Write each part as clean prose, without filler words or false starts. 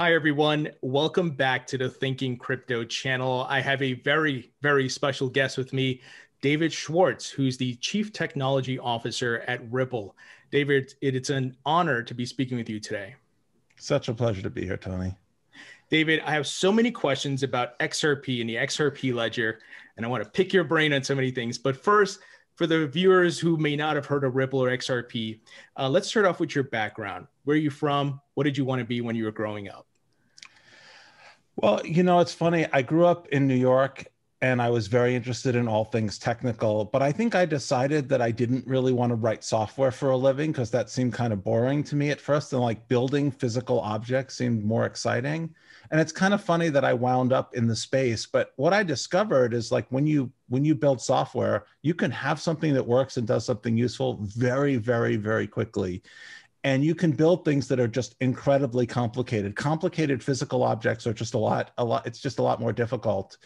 Hi, everyone. Welcome back to the Thinking Crypto channel. I have a very, very special guest with me, David Schwartz, who's the Chief Technology Officer at Ripple. David, it's an honor to be speaking with you today. Such a pleasure to be here, Tony. David, I have so many questions about XRP and the XRP Ledger, and I want to pick your brain on so many things. But first, for the viewers who may not have heard of Ripple or XRP, let's start off with your background. Where are you from? What did you want to be when you were growing up? Well, it's funny. I grew up in New York and I was very interested in all things technical, but I think I decided that I didn't really want to write software for a living because that seemed kind of boring to me at first. And like building physical objects seemed more exciting. And it's kind of funny that I wound up in the space. But what I discovered is like when you build software, you can have something that works and does something useful very, very, very quickly. And you can build things that are just incredibly complicated. Complicated physical objects are just it's just a lot more difficult.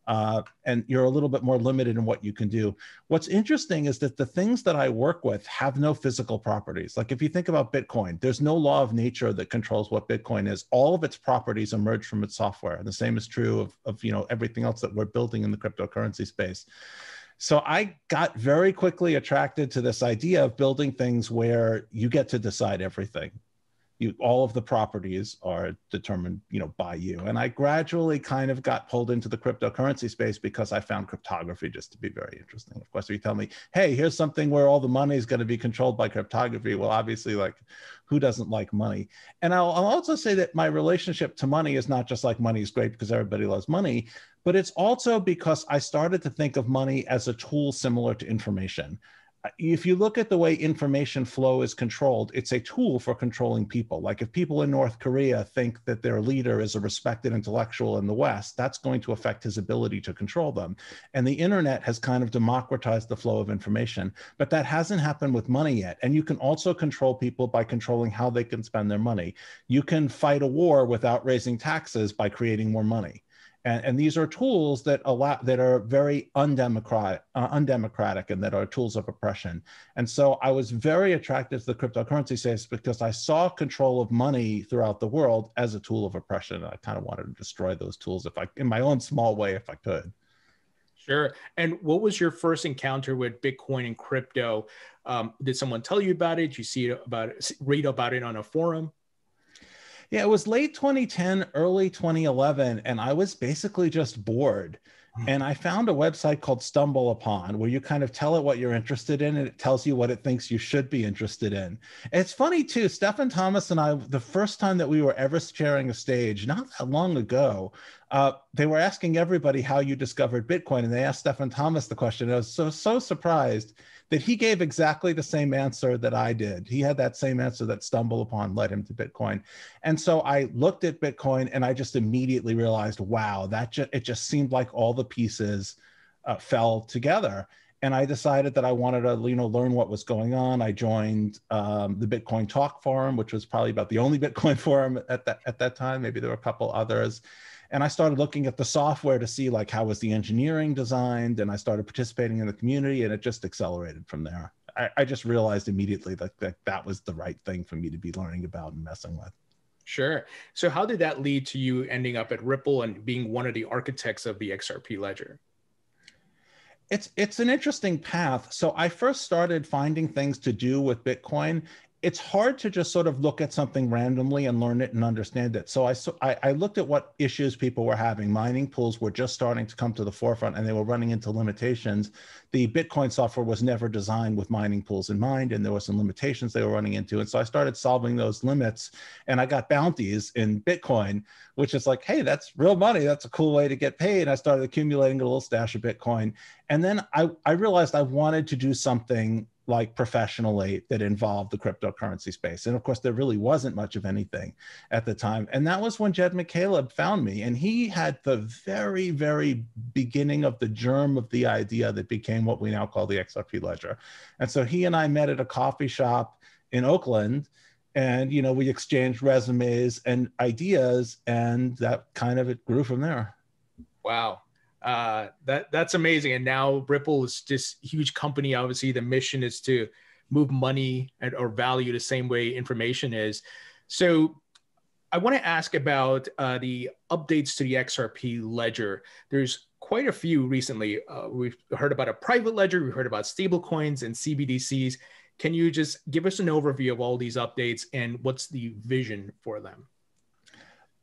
And you're a little bit more limited in what you can do. What's interesting is that the things that I work with have no physical properties. Like if you think about Bitcoin, there's no law of nature that controls what Bitcoin is. All of its properties emerge from its software. And the same is true of everything else that we're building in the cryptocurrency space. So I got very quickly attracted to this idea of building things where you get to decide everything. All of the properties are determined, by you. And I gradually kind of got pulled into the cryptocurrency space because I found cryptography just to be very interesting. Of course, if you tell me, hey, here's something where all the money is going to be controlled by cryptography. Well, obviously, like, who doesn't like money? And I'll also say that my relationship to money is not just like money is great because everybody loves money, but it's also because I started to think of money as a tool similar to information. If you look at the way information flow is controlled, it's a tool for controlling people. Like if people in North Korea think that their leader is a respected intellectual in the West, that's going to affect his ability to control them. And the internet has kind of democratized the flow of information, but that hasn't happened with money yet. And you can also control people by controlling how they can spend their money. You can fight a war without raising taxes by creating more money. And these are tools that are very undemocratic and that are tools of oppression. And so I was very attracted to the cryptocurrency space because I saw control of money throughout the world as a tool of oppression. And I kind of wanted to destroy those tools in my own small way, if I could. Sure. And what was your first encounter with Bitcoin and crypto? Did someone tell you about it? Did you read about it on a forum? Yeah, it was late 2010, early 2011, and I was basically just bored. And I found a website called Stumble Upon where you kind of tell it what you're interested in and it tells you what it thinks you should be interested in. And it's funny too, Stephen Thomas and I, the first time that we were ever sharing a stage, not that long ago, they were asking everybody how you discovered Bitcoin. And they asked Stephen Thomas the question. I was so surprised that he gave exactly the same answer that I did. He had that same answer that Stumble Upon led him to Bitcoin. And so I looked at Bitcoin and I just immediately realized, wow, it just seemed like all the pieces fell together. And I decided that I wanted to, learn what was going on. I joined the Bitcoin Talk forum, which was probably about the only Bitcoin forum at that time. Maybe there were a couple others. And I started looking at the software to see like how was the engineering designed, and I started participating in the community, and it just accelerated from there. I just realized immediately that was the right thing for me to be learning about and messing with. Sure. So how did that lead to you ending up at Ripple and being one of the architects of the XRP Ledger? It's an interesting path. So I first started finding things to do with Bitcoin. It's hard to just sort of look at something randomly and learn it and understand it. So I looked at what issues people were having. Mining pools were just starting to come to the forefront and they were running into limitations. The Bitcoin software was never designed with mining pools in mind, and there were some limitations they were running into. And so I started solving those limits, and I got bounties in Bitcoin, which is like, hey, that's real money. That's a cool way to get paid. I started accumulating a little stash of Bitcoin. And then I realized I wanted to do something like professionally that involved the cryptocurrency space. And of course, there really wasn't much of anything at the time. And that was when Jed McCaleb found me. And he had the very, very beginning of the germ of the idea that became what we now call the XRP Ledger. And so he and I met at a coffee shop in Oakland. And, we exchanged resumes and ideas, and that kind of it grew from there. Wow. That's amazing. And now Ripple is this huge company. Obviously, the mission is to move money or value the same way information is. So I want to ask about the updates to the XRP ledger. There's quite a few recently. We've heard about a private ledger, we've heard about stablecoins and CBDCs. Can you just give us an overview of all these updates and what's the vision for them?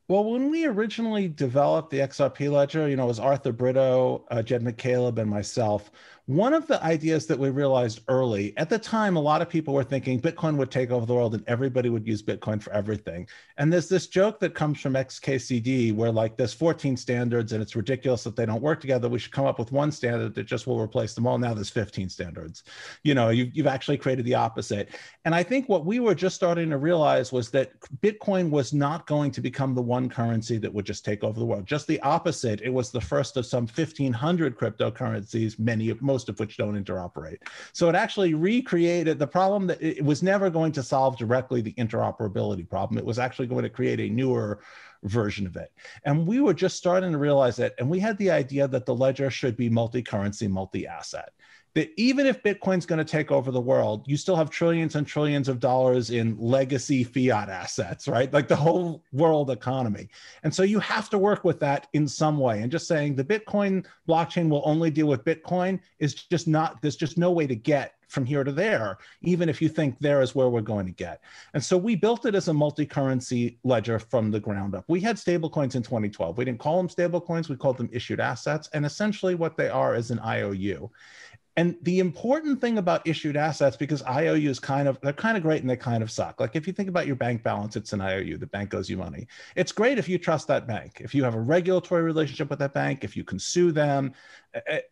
Well, when we originally developed the XRP Ledger, it was Arthur Brito, Jed McCaleb, and myself. One of the ideas that we realized early, at the time, a lot of people were thinking Bitcoin would take over the world and everybody would use Bitcoin for everything. And there's this joke that comes from XKCD where like there's 14 standards and it's ridiculous that they don't work together. We should come up with one standard that just will replace them all. Now there's 15 standards. You've actually created the opposite. And I think what we were just starting to realize was that Bitcoin was not going to become the one currency that would just take over the world. Just the opposite. It was the first of some 1,500 cryptocurrencies, most of which don't interoperate. So it actually recreated the problem that it was never going to solve directly the interoperability problem. It was actually going to create a newer version of it. And we were just starting to realize it. And we had the idea that the ledger should be multi-currency, multi-asset. That even if Bitcoin's going to take over the world, you still have trillions and trillions of dollars in legacy fiat assets, right? Like the whole world economy. And so you have to work with that in some way. And just saying the Bitcoin blockchain will only deal with Bitcoin is just not, there's just no way to get from here to there, even if you think there is where we're going to get. And so we built it as a multi-currency ledger from the ground up. We had stablecoins in 2012. We didn't call them stablecoins, we called them issued assets. And essentially what they are is an IOU. And the important thing about issued assets, because IOUs they're kind of great and they kind of suck. Like if you think about your bank balance, it's an IOU, the bank owes you money. It's great if you trust that bank, if you have a regulatory relationship with that bank, if you can sue them,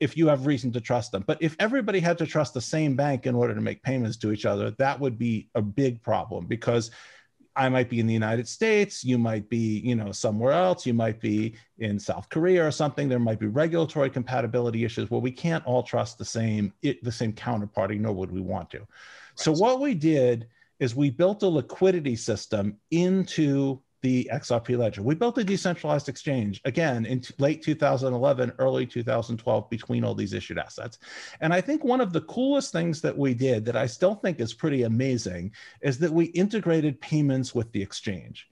if you have reason to trust them. But if everybody had to trust the same bank in order to make payments to each other, that would be a big problem because I might be in the United States, you might be, somewhere else, you might be in South Korea or something. There might be regulatory compatibility issues where we can't all trust the same counterparty, nor would we want to. Right. So what we did is we built a liquidity system into the XRP Ledger. We built a decentralized exchange, again, in late 2011, early 2012, between all these issued assets. And I think one of the coolest things that we did that I still think is pretty amazing is that we integrated payments with the exchange.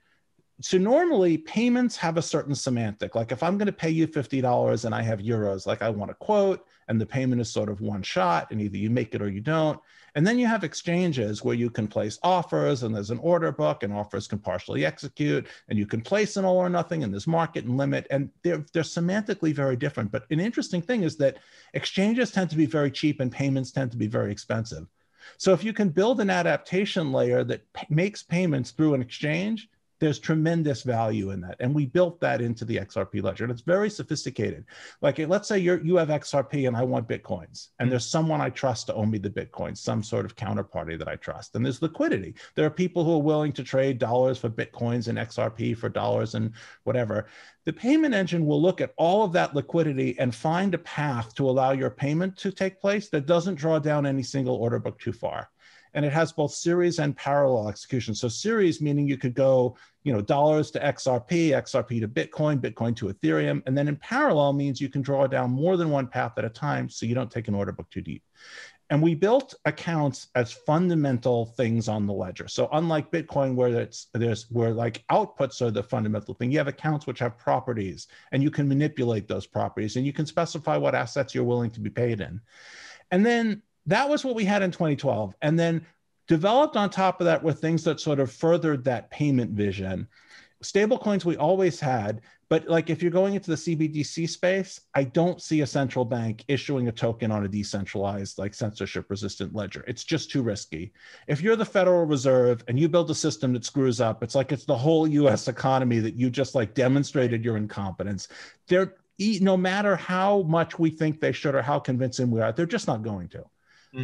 So normally payments have a certain semantic. Like if I'm going to pay you $50 and I have euros, like I want a quote and the payment is sort of one shot and either you make it or you don't. And then you have exchanges where you can place offers and there's an order book and offers can partially execute and you can place an all or nothing and there's market and limit and they're semantically very different. But an interesting thing is that exchanges tend to be very cheap and payments tend to be very expensive. So if you can build an adaptation layer that makes payments through an exchange, there's tremendous value in that. And we built that into the XRP Ledger. And it's very sophisticated. Like, let's say you have XRP and I want Bitcoins. And there's someone I trust to owe me the Bitcoins, some sort of counterparty that I trust. And there's liquidity. There are people who are willing to trade dollars for Bitcoins and XRP for dollars and whatever. The payment engine will look at all of that liquidity and find a path to allow your payment to take place that doesn't draw down any single order book too far. And it has both series and parallel execution. So series meaning you could go, dollars to XRP, XRP to Bitcoin, Bitcoin to Ethereum. And then in parallel means you can draw down more than one path at a time so you don't take an order book too deep. And we built accounts as fundamental things on the ledger. So unlike Bitcoin, where like outputs are the fundamental thing, you have accounts which have properties and you can manipulate those properties and you can specify what assets you're willing to be paid in. And then that was what we had in 2012. And then developed on top of that were things that sort of furthered that payment vision. Stablecoins we always had, but like if you're going into the CBDC space, I don't see a central bank issuing a token on a decentralized, like censorship resistant ledger. It's just too risky. If you're the Federal Reserve and you build a system that screws up, it's like it's the whole US economy that you just like demonstrated your incompetence. No matter how much we think they should or how convincing we are, they're just not going to.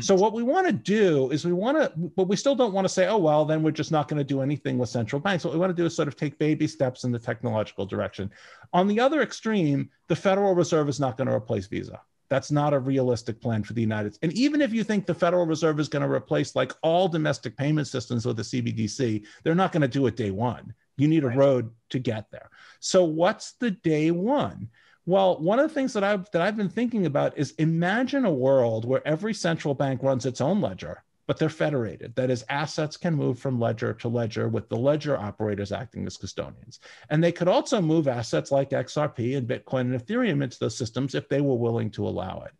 So what we want to do is but we still don't want to say, oh, well, then we're just not going to do anything with central banks. What we want to do is sort of take baby steps in the technological direction. On the other extreme, the Federal Reserve is not going to replace Visa. That's not a realistic plan for the United States. And even if you think the Federal Reserve is going to replace like all domestic payment systems with the CBDC, they're not going to do it day one. You need a road to get there. So what's the day one? Well, one of the things that I've been thinking about is imagine a world where every central bank runs its own ledger but they're federated. That is, assets can move from ledger to ledger with the ledger operators acting as custodians. And they could also move assets like XRP and Bitcoin and Ethereum into those systems if they were willing to allow it.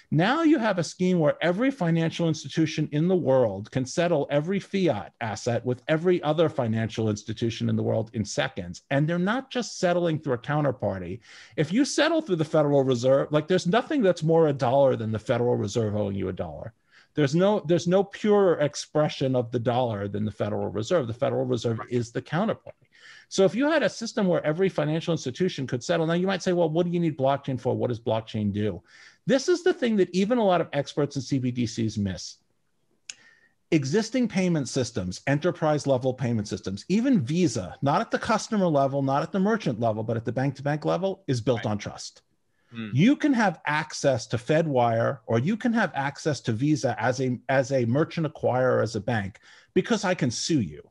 Now you have a scheme where every financial institution in the world can settle every fiat asset with every other financial institution in the world in seconds. And they're not just settling through a counterparty. If you settle through the Federal Reserve, like there's nothing that's more a dollar than the Federal Reserve owing you a dollar. There's no purer expression of the dollar than the Federal Reserve. The Federal Reserve is the counterparty. So if you had a system where every financial institution could settle, now you might say, well, what do you need blockchain for? What does blockchain do? This is the thing that even a lot of experts in CBDCs miss. Existing payment systems, enterprise level payment systems, even Visa, not at the customer level, not at the merchant level, but at the bank-to-bank level, is built on trust. You can have access to Fedwire, or you can have access to Visa as a merchant acquirer, as a bank, because I can sue you.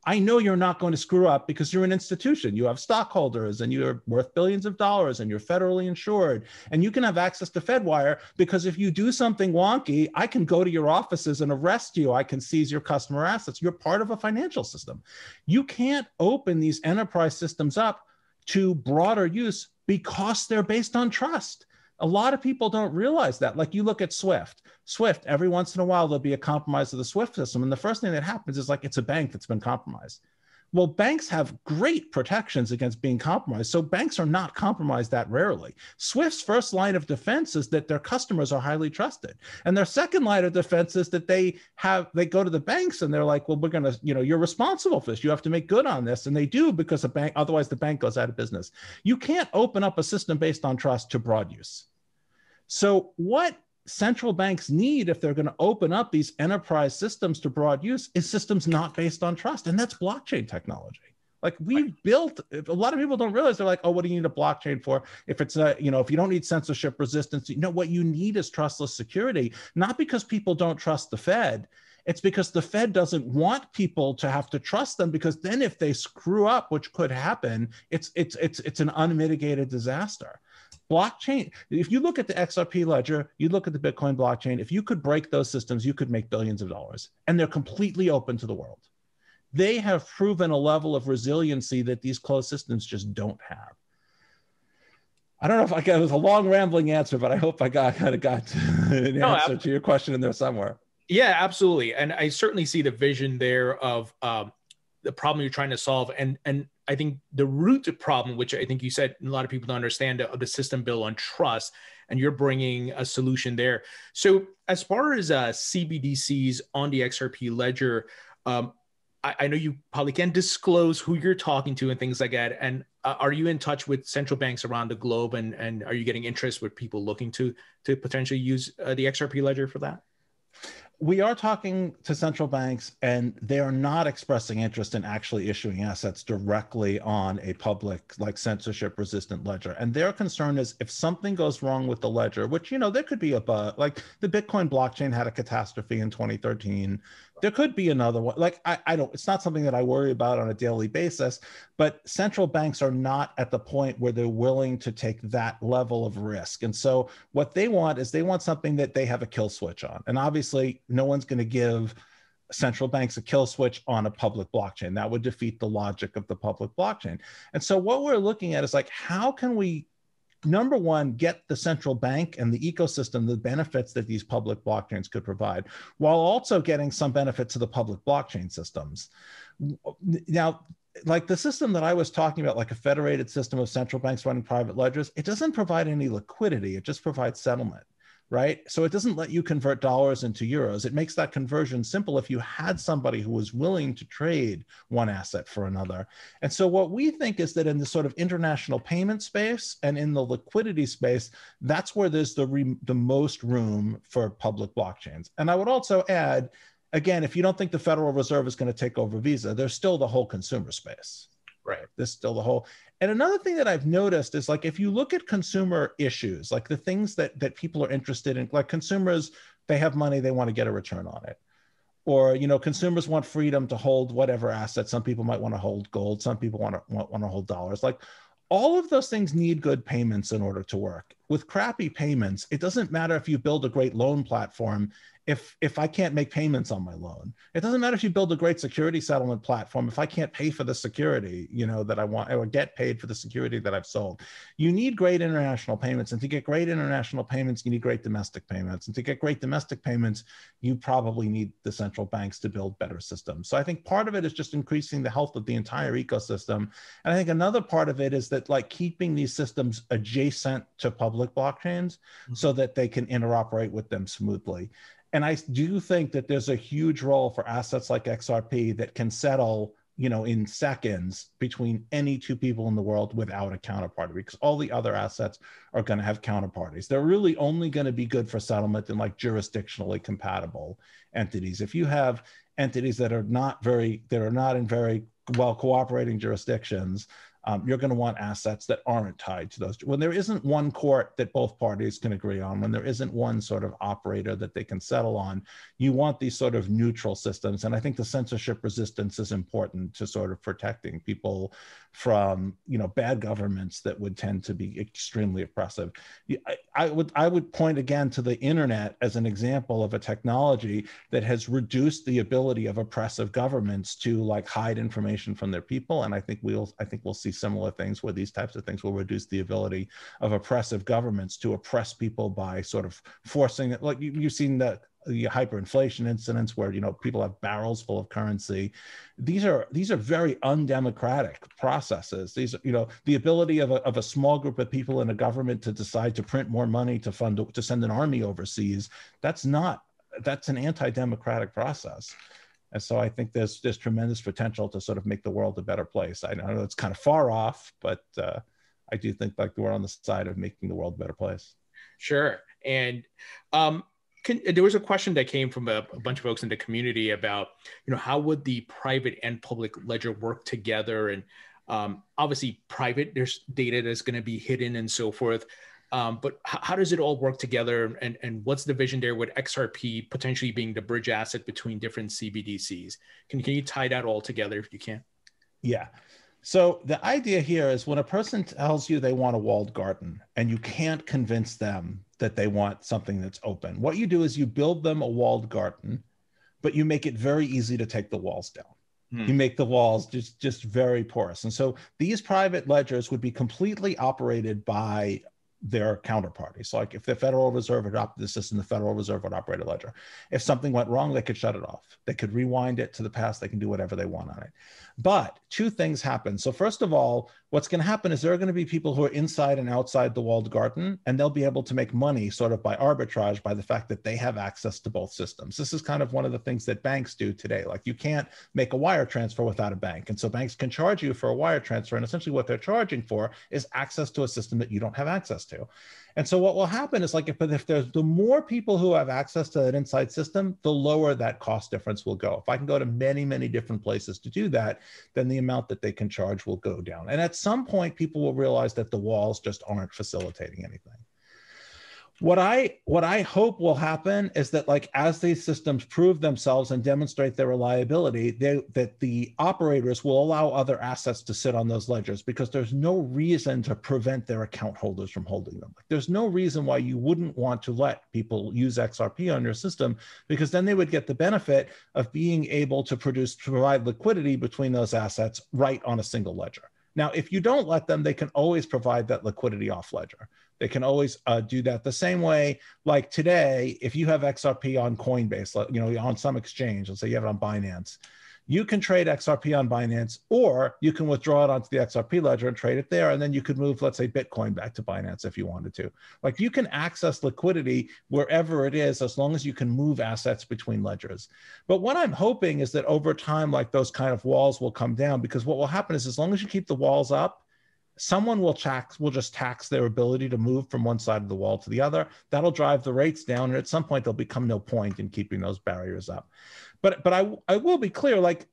I know you're not going to screw up because you're an institution. You have stockholders and you're worth billions of dollars and you're federally insured. And you can have access to Fedwire because if you do something wonky, I can go to your offices and arrest you. I can seize your customer assets. You're part of a financial system. You can't open these enterprise systems up to broader use because they're based on trust. A lot of people don't realize that. Like you look at Swift. Swift, every once in a while, there'll be a compromise of the Swift system. And the first thing that happens is like, it's a bank that's been compromised. Well, banks have great protections against being compromised. So banks are not compromised that rarely. Swift's first line of defense is that their customers are highly trusted. And their second line of defense is that they go to the banks and they're like, well, we're going to, you're responsible for this. You have to make good on this. And they do, because a bank, otherwise the bank goes out of business. You can't open up a system based on trust to broad use. So what central banks need if they're going to open up these enterprise systems to broad use is systems not based on trust. And that's blockchain technology. Like we've built, a lot of people don't realize, they're like, oh, what do you need a blockchain for? If it's if you don't need censorship resistance, what you need is trustless security, not because people don't trust the Fed. It's because the Fed doesn't want people to have to trust them, because then if they screw up, which could happen, it's an unmitigated disaster. Blockchain, if you look at the XRP ledger, you look at the Bitcoin blockchain, if you could break those systems, you could make billions of dollars, and they're completely open to the world. They have proven a level of resiliency that these closed systems just don't have. I don't know if it was a long rambling answer, but I hope I got an answer to your question in there somewhere. Yeah, absolutely. And I certainly see the vision there of the problem you're trying to solve. And I think the root problem, which I think you said a lot of people don't understand, of the system built on trust, and you're bringing a solution there. So as far as CBDCs on the XRP ledger, I know you probably can't disclose who you're talking to and things like that. And are you in touch with central banks around the globe? And are you getting interest with people looking to potentially use the XRP ledger for that? We are talking to central banks, and they are not expressing interest in actually issuing assets directly on a public, like censorship-resistant ledger. And their concern is if something goes wrong with the ledger, which, there could be a bug, like the Bitcoin blockchain had a catastrophe in 2013. There could be another one. Like, it's not something that I worry about on a daily basis, but central banks are not at the point where they're willing to take that level of risk. And so what they want is they want something that they have a kill switch on. And obviously no one's going to give central banks a kill switch on a public blockchain. That would defeat the logic of the public blockchain. And so what we're looking at is like, how can we, number one, get the central bank and the ecosystem the benefits that these public blockchains could provide, while also getting some benefit to the public blockchain systems. Now, like the system that I was talking about, like a federated system of central banks running private ledgers, it doesn't provide any liquidity. It just provides settlement, right? So it doesn't let you convert dollars into euros. It makes that conversion simple if you had somebody who was willing to trade one asset for another. And so what we think is that in the sort of international payment space and in the liquidity space, that's where there's the most room for public blockchains. And I would also add, again, if you don't think the Federal Reserve is going to take over Visa, there's still the whole consumer space. Right. There's still the whole. And another thing that I've noticed is, like, if you look at consumer issues, like the things that people are interested in, like consumers, they have money, they want to get a return on it. Or, consumers want freedom to hold whatever asset. Some people might want to hold gold. Some people want to hold dollars. Like, all of those things need good payments in order to work. with crappy payments, it doesn't matter if you build a great loan platform if I can't make payments on my loan. It doesn't matter if you build a great security settlement platform if I can't pay for the security, you know, that I want, or get paid for the security that I've sold. You need great international payments, and to get great international payments, you need great domestic payments. And to get great domestic payments, you probably need the central banks to build better systems. So I think part of it is just increasing the health of the entire ecosystem. And I think another part of it is that, like, keeping these systems adjacent to public blockchains so that they can interoperate with them smoothly. And I do think that there's a huge role for assets like XRP that can settle, you know, in seconds between any two people in the world without a counterparty, because all the other assets are going to have counterparties. They're really only going to be good for settlement in like jurisdictionally compatible entities. If you have entities that are not in very well cooperating jurisdictions, you're going to want assets that aren't tied to those. When there isn't one court that both parties can agree on, when there isn't one sort of operator that they can settle on, you want these sort of neutral systems. And I think the censorship resistance is important to sort of protecting people from, you know, bad governments that would tend to be extremely oppressive. I would point again to the internet as an example of a technology that has reduced the ability of oppressive governments to like hide information from their people. And I think we'll see similar things where these types of things will reduce the ability of oppressive governments to oppress people by sort of forcing it. Like you've seen the hyperinflation incidents where, you know, people have barrels full of currency. These are very undemocratic processes. These are, you know, the ability of a small group of people in a government to decide to print more money to send an army overseas. That's an anti-democratic process. And so I think there's tremendous potential to sort of make the world a better place. I know it's kind of far off, but I do think like we're on the side of making the world a better place. Sure. And there was a question that came from a bunch of folks in the community about, you know, how would the private and public ledger work together? And obviously private, there's data that's going to be hidden and so forth. But how does it all work together? And what's the vision there with XRP potentially being the bridge asset between different CBDCs? Can you tie that all together if you can? Yeah. So the idea here is when a person tells you they want a walled garden and you can't convince them that they want something that's open, what you do is you build them a walled garden, but you make it very easy to take the walls down. You make the walls just very porous. And so these private ledgers would be completely operated by their counterparty. So like if the Federal Reserve adopted the system, the Federal Reserve would operate a ledger. If something went wrong, they could shut it off. They could rewind it to the past. They can do whatever they want on it. But two things happen. So first of all, what's going to happen is there are going to be people who are inside and outside the walled garden, and they'll be able to make money sort of by arbitrage by the fact that they have access to both systems. This is kind of one of the things that banks do today. Like you can't make a wire transfer without a bank. And so banks can charge you for a wire transfer. And essentially what they're charging for is access to a system that you don't have access to. And so what will happen is like if there's the more people who have access to that inside system, the lower that cost difference will go. If I can go to many, many different places to do that, then the amount that they can charge will go down. And at some point, people will realize that the walls just aren't facilitating anything. What I hope will happen is that like as these systems prove themselves and demonstrate their reliability, that the operators will allow other assets to sit on those ledgers, because there's no reason to prevent their account holders from holding them. There's no reason why you wouldn't want to let people use XRP on your system, because then they would get the benefit of being able to provide liquidity between those assets right on a single ledger. Now, if you don't let them, they can always provide that liquidity off ledger. They can always do that the same way. Like today, if you have XRP on Coinbase, you know, on some exchange, let's say you have it on Binance, you can trade XRP on Binance, or you can withdraw it onto the XRP ledger and trade it there. And then you could move, let's say, Bitcoin back to Binance if you wanted to. Like you can access liquidity wherever it is, as long as you can move assets between ledgers. But what I'm hoping is that over time, like those kind of walls will come down, because what will happen is as long as you keep the walls up, someone will just tax their ability to move from one side of the wall to the other. That'll drive the rates down. And at some point, there'll become no point in keeping those barriers up. But I will be clear, like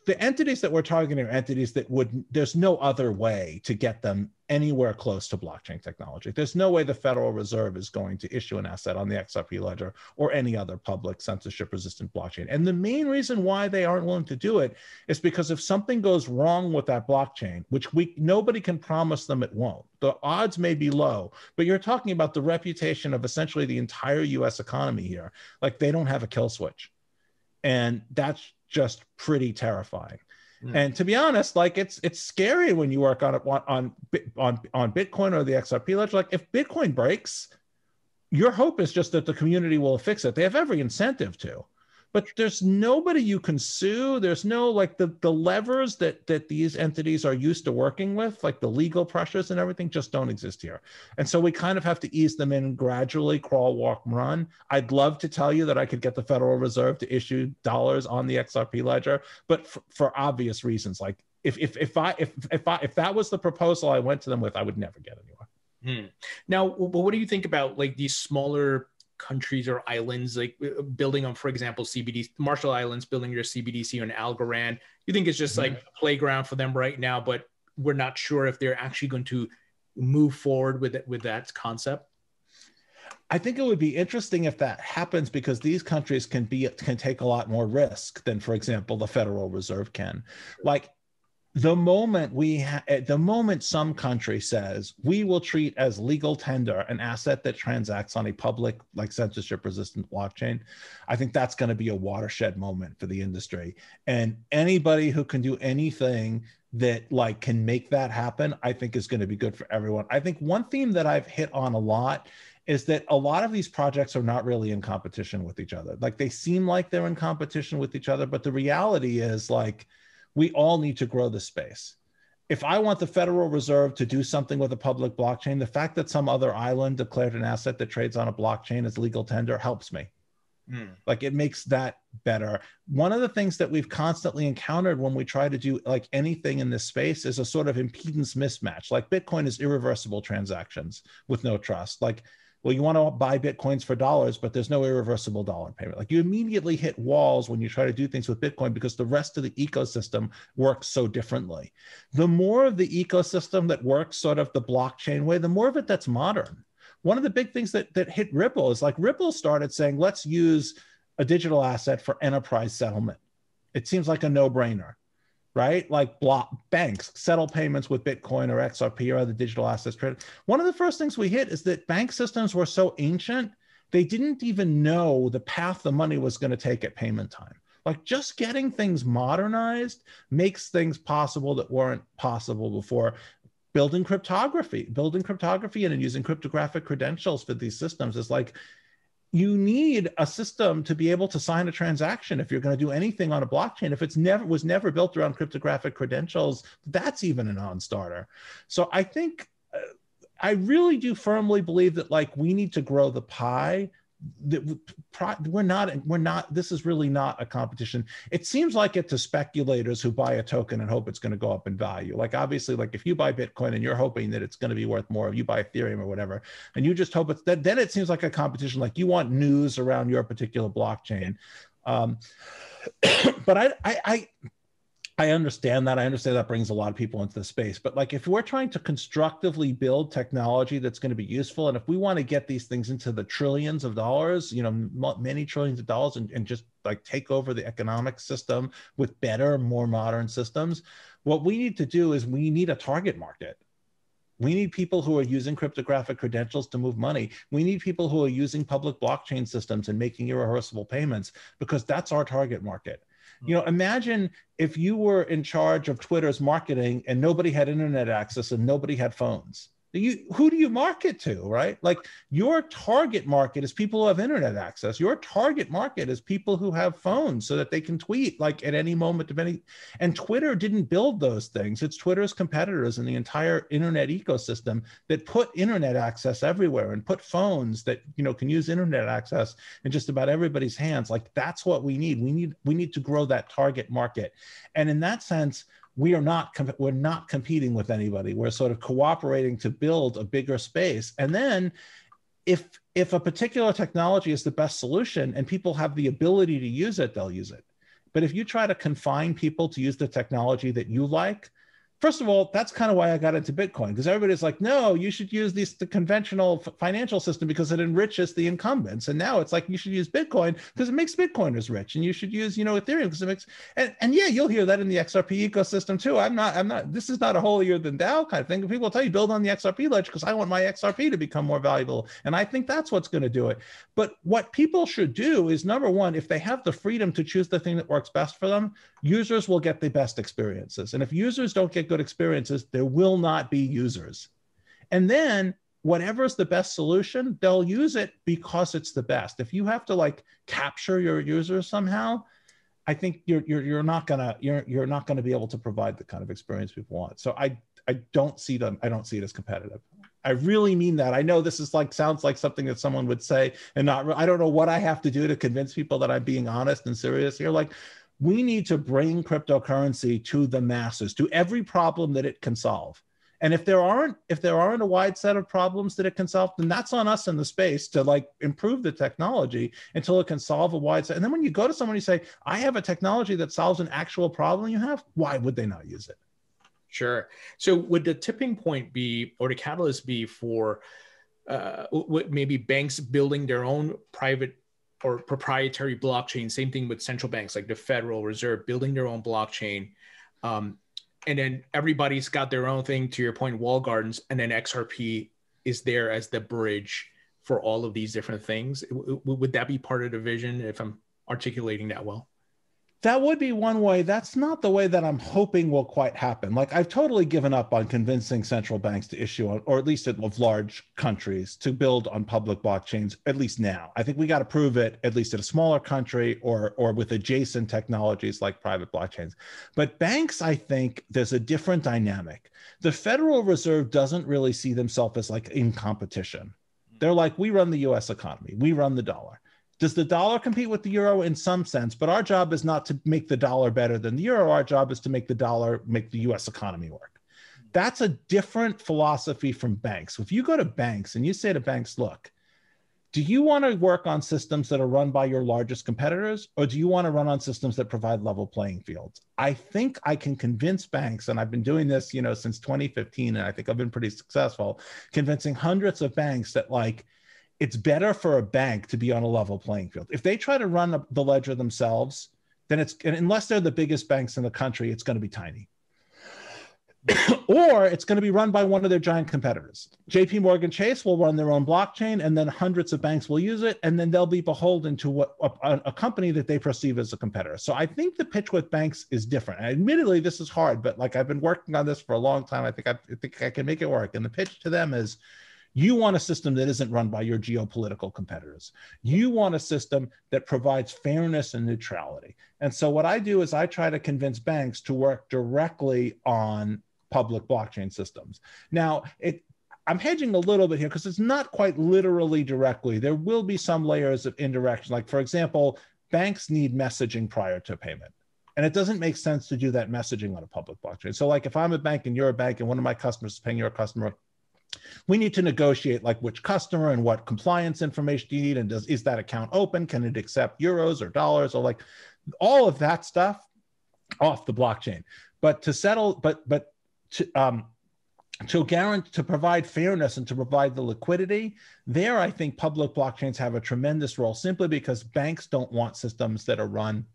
the entities that we're targeting are entities that there's no other way to get them anywhere close to blockchain technology. There's no way the Federal Reserve is going to issue an asset on the XRP Ledger or any other public censorship-resistant blockchain. And the main reason why they aren't willing to do it is because if something goes wrong with that blockchain, which nobody can promise them it won't, the odds may be low, but you're talking about the reputation of essentially the entire US economy here. Like, they don't have a kill switch. And that's just pretty terrifying. And to be honest, like, it's scary when you work on Bitcoin or the XRP Ledger. Like, if Bitcoin breaks, your hope is just that the community will fix it. They have every incentive to, but there's nobody you can sue. There's no, like, the levers that these entities are used to working with, like the legal pressures and everything, just don't exist here. And so we kind of have to ease them in gradually, crawl, walk, run. I'd love to tell you that I could get the Federal Reserve to issue dollars on the XRP Ledger, but for obvious reasons, like if that was the proposal I went to them with, I would never get anywhere. Now, what do you think about, like, these smaller countries or islands, like building on, for example, CBDC, Marshall Islands, building your CBDC on Algorand? You think it's just like a playground for them right now, but we're not sure if they're actually going to move forward with that concept? I think it would be interesting if that happens, because these countries can take a lot more risk than, for example, the Federal Reserve can. Like, the moment some country says we will treat as legal tender an asset that transacts on a public, like, censorship-resistant blockchain, I think that's going to be a watershed moment for the industry. And anybody who can do anything that, like, can make that happen, I think is going to be good for everyone. I think one theme that I've hit on a lot is that a lot of these projects are not really in competition with each other. Like, they seem like they're in competition with each other, but the reality is, like, we all need to grow the space. If I want the Federal Reserve to do something with a public blockchain, the fact that some other island declared an asset that trades on a blockchain as legal tender helps me. Like, it makes that better. One of the things that we've constantly encountered when we try to do, like, anything in this space is a sort of impedance mismatch. Like, Bitcoin is irreversible transactions with no trust. Like, well, you want to buy Bitcoins for dollars, but there's no irreversible dollar payment. Like, you immediately hit walls when you try to do things with Bitcoin because the rest of the ecosystem works so differently. The more of the ecosystem that works sort of the blockchain way, the more of it that's modern. One of the big things that hit Ripple is, like, Ripple started saying, let's use a digital asset for enterprise settlement. It seems like a no-brainer, right? Like, banks settle payments with Bitcoin or XRP or other digital assets. One of the first things we hit is that bank systems were so ancient, they didn't even know the path the money was going to take at payment time. Like, just getting things modernized makes things possible that weren't possible before. Building cryptography and using cryptographic credentials for these systems is like, you need a system to be able to sign a transaction if you're going to do anything on a blockchain. If was never built around cryptographic credentials, that's even a non-starter. So I think I really do firmly believe that, like, we need to grow the pie. We're not, this is really not a competition. It seems like it to speculators who buy a token and hope it's going to go up in value. Like, obviously, like, if you buy Bitcoin and you're hoping that it's going to be worth more, if you buy Ethereum or whatever, and you just hope it's that, then it seems like a competition. Like, you want news around your particular blockchain. But I understand that. I understand that brings a lot of people into the space. But, like, if we're trying to constructively build technology that's going to be useful, and if we want to get these things into the trillions of dollars, you know, many trillions of dollars, and just, like, take over the economic system with better, more modern systems, what we need to do is we need a target market. We need people who are using cryptographic credentials to move money. We need people who are using public blockchain systems and making irreversible payments, because that's our target market. You know, imagine if you were in charge of Twitter's marketing and nobody had internet access and nobody had phones. Who do you market to, right? Like, your target market is people who have internet access. Your target market is people who have phones so that they can tweet, like, at any moment of any. And Twitter didn't build those things. It's Twitter's competitors in the entire internet ecosystem that put internet access everywhere and put phones that, you know, can use internet access in just about everybody's hands. Like, that's what we need. We need to grow that target market. And in that sense, we're not competing with anybody. We're sort of cooperating to build a bigger space. And then if a particular technology is the best solution and people have the ability to use it, they'll use it. But if you try to confine people to use the technology that you like, first of all, that's kind of why I got into Bitcoin, because everybody's like, no, you should use the conventional financial system because it enriches the incumbents. And now it's like, you should use Bitcoin because it makes Bitcoiners rich. And you should use, Ethereum because it makes, and yeah, you'll hear that in the XRP ecosystem too. I'm not, this is not a holier than thou kind of thing. People will tell you build on the XRP ledger because I want my XRP to become more valuable. And I think that's what's going to do it. But what people should do is, number one, if they have the freedom to choose the thing that works best for them, users will get the best experiences. And if users don't get good experiences, there will not be users. And then whatever's the best solution, they'll use it because it's the best. If you have to like capture your users somehow, I think you're not gonna be able to provide the kind of experience people want. So I don't see it as competitive. I really mean that. I know this is like, sounds like something that someone would say, and I don't know what I have to do to convince people that I'm being honest and serious here. Like, we need to bring cryptocurrency to the masses, to every problem that it can solve. And if there aren't a wide set of problems that it can solve, then that's on us in the space to like improve the technology until it can solve a wide set. And then when you go to someone, you say, I have a technology that solves an actual problem you have, why would they not use it? Sure. So would the tipping point be, or the catalyst be for maybe banks building their own private or proprietary blockchain? Same thing with central banks like the Federal Reserve building their own blockchain. And then everybody's got their own thing, to your point, wall gardens, and then XRP is there as the bridge for all of these different things. Would that be part of the vision, if I'm articulating that well? That would be one way. That's not the way that I'm hoping will quite happen. Like, I've totally given up on convincing central banks to issue, or at least of large countries, to build on public blockchains, at least now. I think we got to prove it, at least at a smaller country or with adjacent technologies like private blockchains. But banks, I think there's a different dynamic. The Federal Reserve doesn't really see themselves as like in competition. They're like, we run the US economy, we run the dollar. Does the dollar compete with the euro? In some sense, but our job is not to make the dollar better than the euro. Our job is to make the US economy work. That's a different philosophy from banks. If you go to banks and you say to banks, look, do you want to work on systems that are run by your largest competitors, or do you want to run on systems that provide level playing fields? I think I can convince banks, and I've been doing this, since 2015, and I think I've been pretty successful, convincing hundreds of banks that like, it's better for a bank to be on a level playing field. If they try to run the ledger themselves, then unless they're the biggest banks in the country, it's going to be tiny. Or it's going to be run by one of their giant competitors. JP Morgan Chase will run their own blockchain, and then hundreds of banks will use it, and then they'll be beholden to a company that they perceive as a competitor. So I think the pitch with banks is different. And admittedly, this is hard, but like, I've been working on this for a long time. I think I can make it work. And the pitch to them is, you want a system that isn't run by your geopolitical competitors. You want a system that provides fairness and neutrality. And so what I do is I try to convince banks to work directly on public blockchain systems. Now, I'm hedging a little bit here because it's not quite literally directly. There will be some layers of indirection. Like, for example, banks need messaging prior to payment. And it doesn't make sense to do that messaging on a public blockchain. So like, if I'm a bank and you're a bank and one of my customers is paying your customer, we need to negotiate like which customer and what compliance information do you need, and is that account open? Can it accept euros or dollars, or like all of that stuff off the blockchain? But to settle, to provide fairness and to provide the liquidity, there I think public blockchains have a tremendous role, simply because banks don't want systems that are run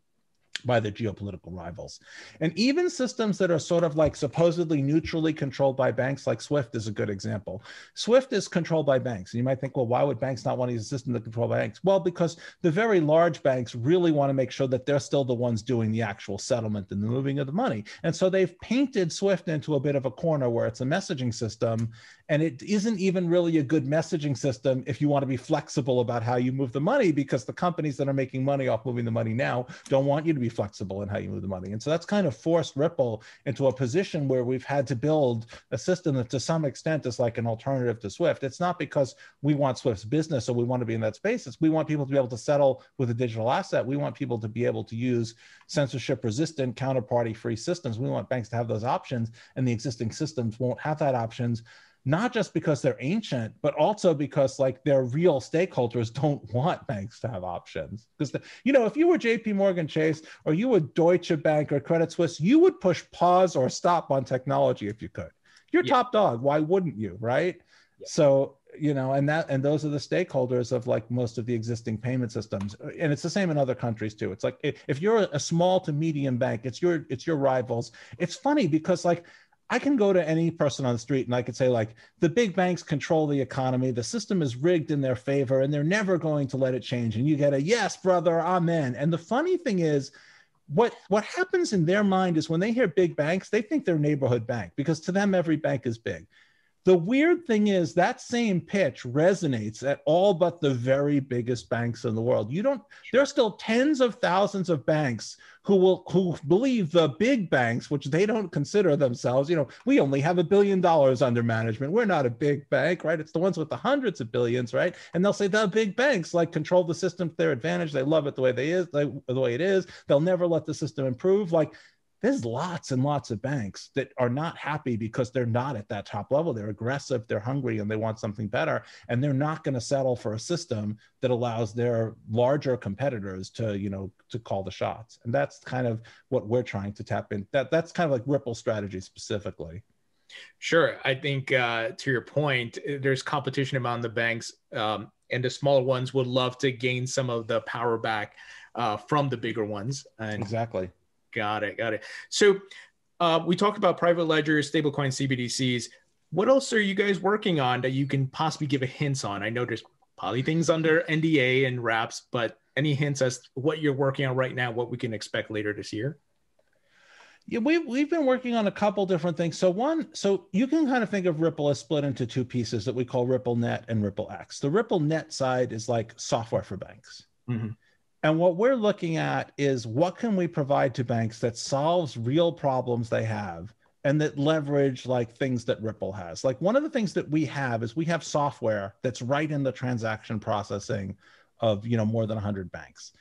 by the geopolitical rivals. And even systems that are sort of like supposedly neutrally controlled by banks, like SWIFT is a good example. SWIFT is controlled by banks. And you might think, well, why would banks not want to use a system that controlled by banks? Well, because the very large banks really want to make sure that they're still the ones doing the actual settlement and the moving of the money. And so they've painted SWIFT into a bit of a corner where it's a messaging system, and it isn't even really a good messaging system if you want to be flexible about how you move the money, because the companies that are making money off moving the money now don't want you to be flexible in how you move the money. And so that's kind of forced Ripple into a position where we've had to build a system that to some extent is like an alternative to SWIFT. It's not because we want SWIFT's business or we want to be in that space. It's we want people to be able to settle with a digital asset. We want people to be able to use censorship resistant, counterparty free systems. We want banks to have those options, and the existing systems won't have that options. not just because they're ancient, but also because like their real stakeholders don't want banks to have options. Because, if you were JP Morgan Chase or you were Deutsche Bank or Credit Suisse, you would push pause or stop on technology if you could. You're top dog. Why wouldn't you, right? Yeah. So, and those are the stakeholders of like most of the existing payment systems. And it's the same in other countries too. It's like, if you're a small to medium bank, it's your rivals. It's funny because like, I can go to any person on the street and I could say like, the big banks control the economy, the system is rigged in their favor and they're never going to let it change. And you get a yes, brother, amen. And the funny thing is, what happens in their mind is when they hear big banks, they think they're neighborhood bank because to them, every bank is big. The weird thing is that same pitch resonates at all but the very biggest banks in the world. There are still tens of thousands of banks who believe the big banks, which they don't consider themselves, we only have $1 billion under management. We're not a big bank, right? It's the ones with the hundreds of billions, right? And they'll say the big banks like control the system to their advantage. They love it the way it is. They'll never let the system improve. Like, there's lots and lots of banks that are not happy because they're not at that top level. They're aggressive, they're hungry, and they want something better. And they're not going to settle for a system that allows their larger competitors to call the shots. And that's kind of what we're trying to tap in. That's kind of like Ripple strategy specifically. Sure. I think to your point, there's competition among the banks, and the smaller ones would love to gain some of the power back from the bigger ones. And exactly. Got it. So we talked about private ledgers, stablecoin, CBDCs. What else are you guys working on that you can possibly give a hints on? I know there's probably things under NDA and wraps, but any hints as to what you're working on right now, what we can expect later this year? Yeah, we've been working on a couple different things. So you can kind of think of Ripple as split into two pieces that we call Ripple Net and Ripple X. The Ripple Net side is like software for banks. Mm-hmm. And what we're looking at is what can we provide to banks that solves real problems they have and that leverage like things that Ripple has. Like one of the things that we have is we have software that's right in the transaction processing of more than 100 banks.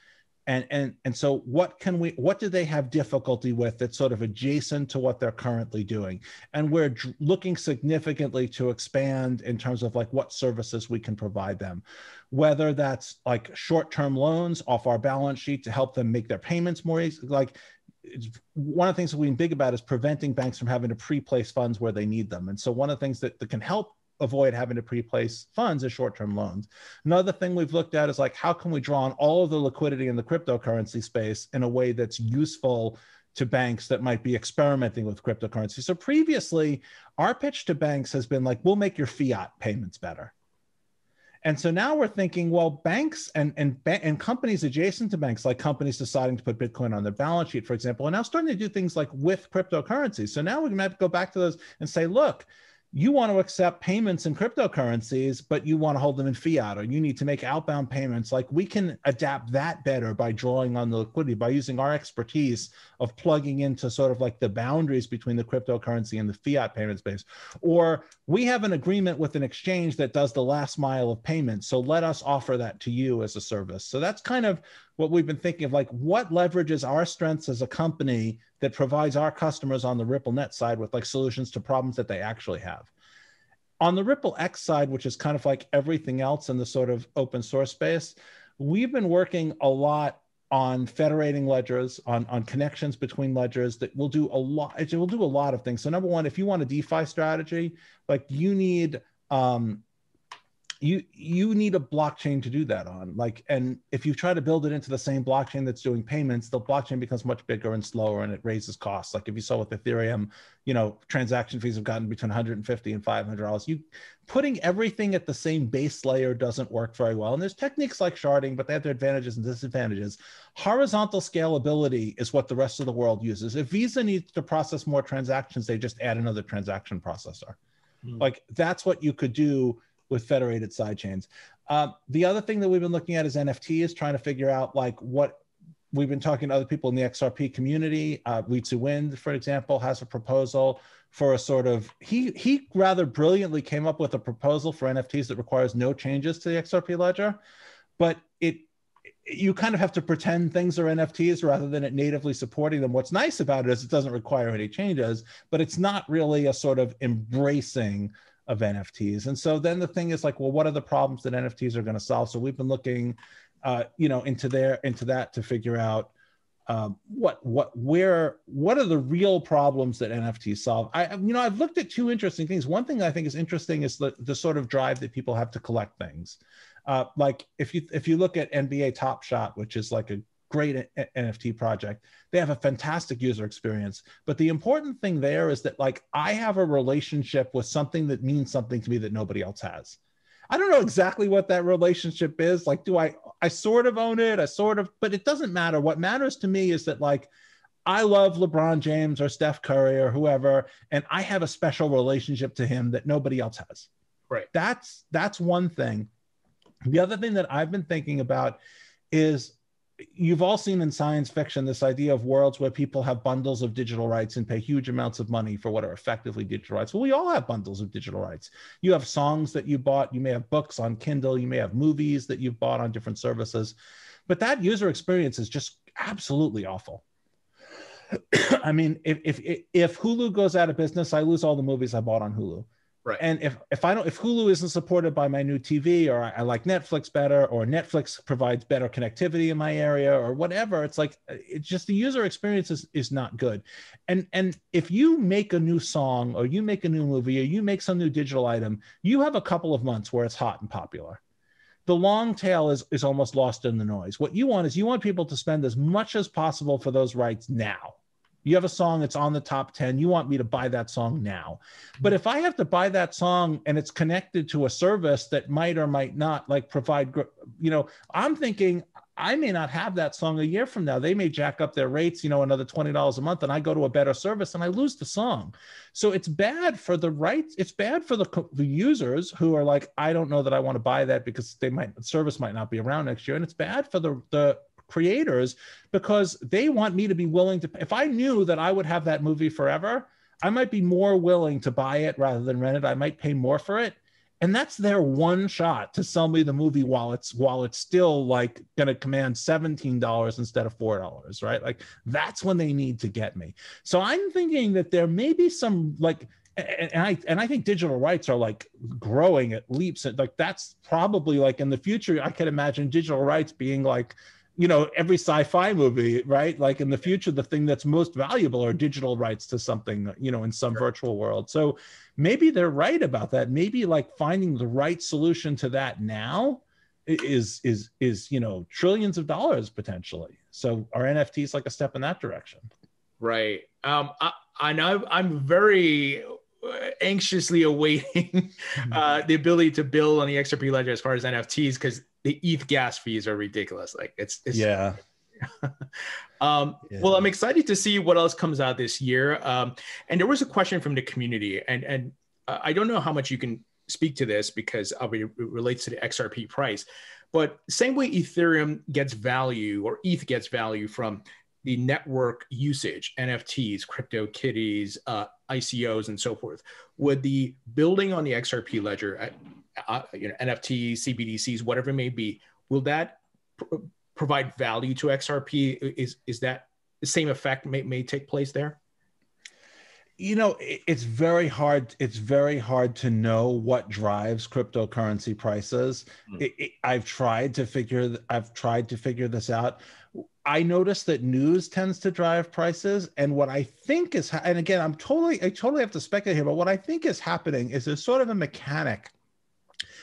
And so what do they have difficulty with that's sort of adjacent to what they're currently doing? And we're looking significantly to expand in terms of like what services we can provide them, whether that's like short-term loans off our balance sheet to help them make their payments more easy. Like one of the things that we've been big about is preventing banks from having to pre-place funds where they need them. And so one of the things that can help avoid having to pre-place funds as short-term loans. Another thing we've looked at is like, how can we draw on all of the liquidity in the cryptocurrency space in a way that's useful to banks that might be experimenting with cryptocurrency? So previously, our pitch to banks has been like, we'll make your fiat payments better. And so now we're thinking, well, banks and companies adjacent to banks, like companies deciding to put Bitcoin on their balance sheet, for example, are now starting to do things like with cryptocurrency. So now we can have to go back to those and say, look, you want to accept payments in cryptocurrencies, but you want to hold them in fiat, or you need to make outbound payments. Like we can adapt that better by drawing on the liquidity, by using our expertise of plugging into sort of like the boundaries between the cryptocurrency and the fiat payment space. Or we have an agreement with an exchange that does the last mile of payments. So let us offer that to you as a service. So that's kind of what we've been thinking of, like what leverages our strengths as a company that provides our customers on the Ripple Net side with like solutions to problems that they actually have. On the Ripple X side, which is kind of like everything else in the sort of open source space, we've been working a lot on federating ledgers, on connections between ledgers that will do a lot. It will do a lot of things. So number one, if you want a DeFi strategy, like you need you need a blockchain to do that on. Like, and if you try to build it into the same blockchain that's doing payments, the blockchain becomes much bigger and slower, and it raises costs. Like if you saw with Ethereum, transaction fees have gotten between $150 and $500. You putting everything at the same base layer doesn't work very well. And there's techniques like sharding, but they have their advantages and disadvantages. Horizontal scalability is what the rest of the world uses. If Visa needs to process more transactions, they just add another transaction processor. Like that's what you could do with federated sidechains. The other thing that we've been looking at is NFTs, trying to figure out like what we've been talking to other people in the XRP community. Ritsu Wind, for example, has a proposal for a sort of, he rather brilliantly came up with a proposal for NFTs that requires no changes to the XRP ledger, but you kind of have to pretend things are NFTs rather than it natively supporting them. What's nice about it is it doesn't require any changes, but it's not really a sort of embracing of NFTs. And so then the thing is like, well, what are the problems that NFTs are going to solve? So we've been looking, into that to figure out what are the real problems that NFTs solve. I've looked at two interesting things. One thing I think is interesting is the sort of drive that people have to collect things. Like if you look at NBA Top Shot, which is like a great NFT project, they have a fantastic user experience. But the important thing there is that like I have a relationship with something that means something to me that nobody else has. I don't know exactly what that relationship is. Like, I sort of own it, but it doesn't matter. What matters to me is that like, I love LeBron James or Steph Curry or whoever, and I have a special relationship to him that nobody else has. Right. That's one thing. The other thing that I've been thinking about is, you've all seen in science fiction this idea of worlds where people have bundles of digital rights and pay huge amounts of money for what are effectively digital rights. Well, we all have bundles of digital rights. You have songs that you bought, you may have books on Kindle, you may have movies that you've bought on different services, but that user experience is just absolutely awful. I mean, if Hulu goes out of business, I lose all the movies I bought on Hulu. Right. And if Hulu isn't supported by my new TV, or I like Netflix better, or Netflix provides better connectivity in my area, or whatever, it's just the user experience is not good. And if you make a new song, or you make a new movie, or you make some new digital item, you have a couple of months where it's hot and popular. The long tail is almost lost in the noise. What you want people to spend as much as possible for those rights now. You have a song that's on the top 10. You want me to buy that song now. But if I have to buy that song and it's connected to a service that might or might not like provide, I'm thinking I may not have that song a year from now. They may jack up their rates, another $20 a month, and I go to a better service and I lose the song. So it's bad for the rights. It's bad for the users who are like, I don't know that I want to buy that because the service might not be around next year. And it's bad for the creators because they want me to be willing to, if I knew that I would have that movie forever, I might be more willing to buy it rather than rent it. I might pay more for it. And that's their one shot to sell me the movie while it's still like going to command $17 instead of $4, right? Like that's when they need to get me. So I'm thinking that there may be some like, and I think digital rights are like growing at leaps. Like that's probably like in the future, I could imagine digital rights being like, every sci-fi movie, right? Like in the future, the thing that's most valuable are digital rights to something, in some virtual world. So maybe they're right about that. Maybe like finding the right solution to that now is trillions of dollars potentially. So are NFTs like a step in that direction? Right. I know I'm very anxiously awaiting the ability to build on the XRP Ledger as far as NFTs, because the ETH gas fees are ridiculous. Like it's yeah. Well, I'm excited to see what else comes out this year. And there was a question from the community, and I don't know how much you can speak to this because it relates to the XRP price, but same way Ethereum gets value, or ETH gets value from the network usage, NFTs, crypto kitties, ICOs, and so forth. Would the building on the XRP ledger, NFTs, CBDCs, whatever it may be, will that provide value to XRP? Is that the same effect may take place there? It's very hard. It's very hard to know what drives cryptocurrency prices. I've tried to figure this out. I noticed that news tends to drive prices, and what I think is, and again, I totally have to speculate here, but what I think is happening is there's sort of a mechanic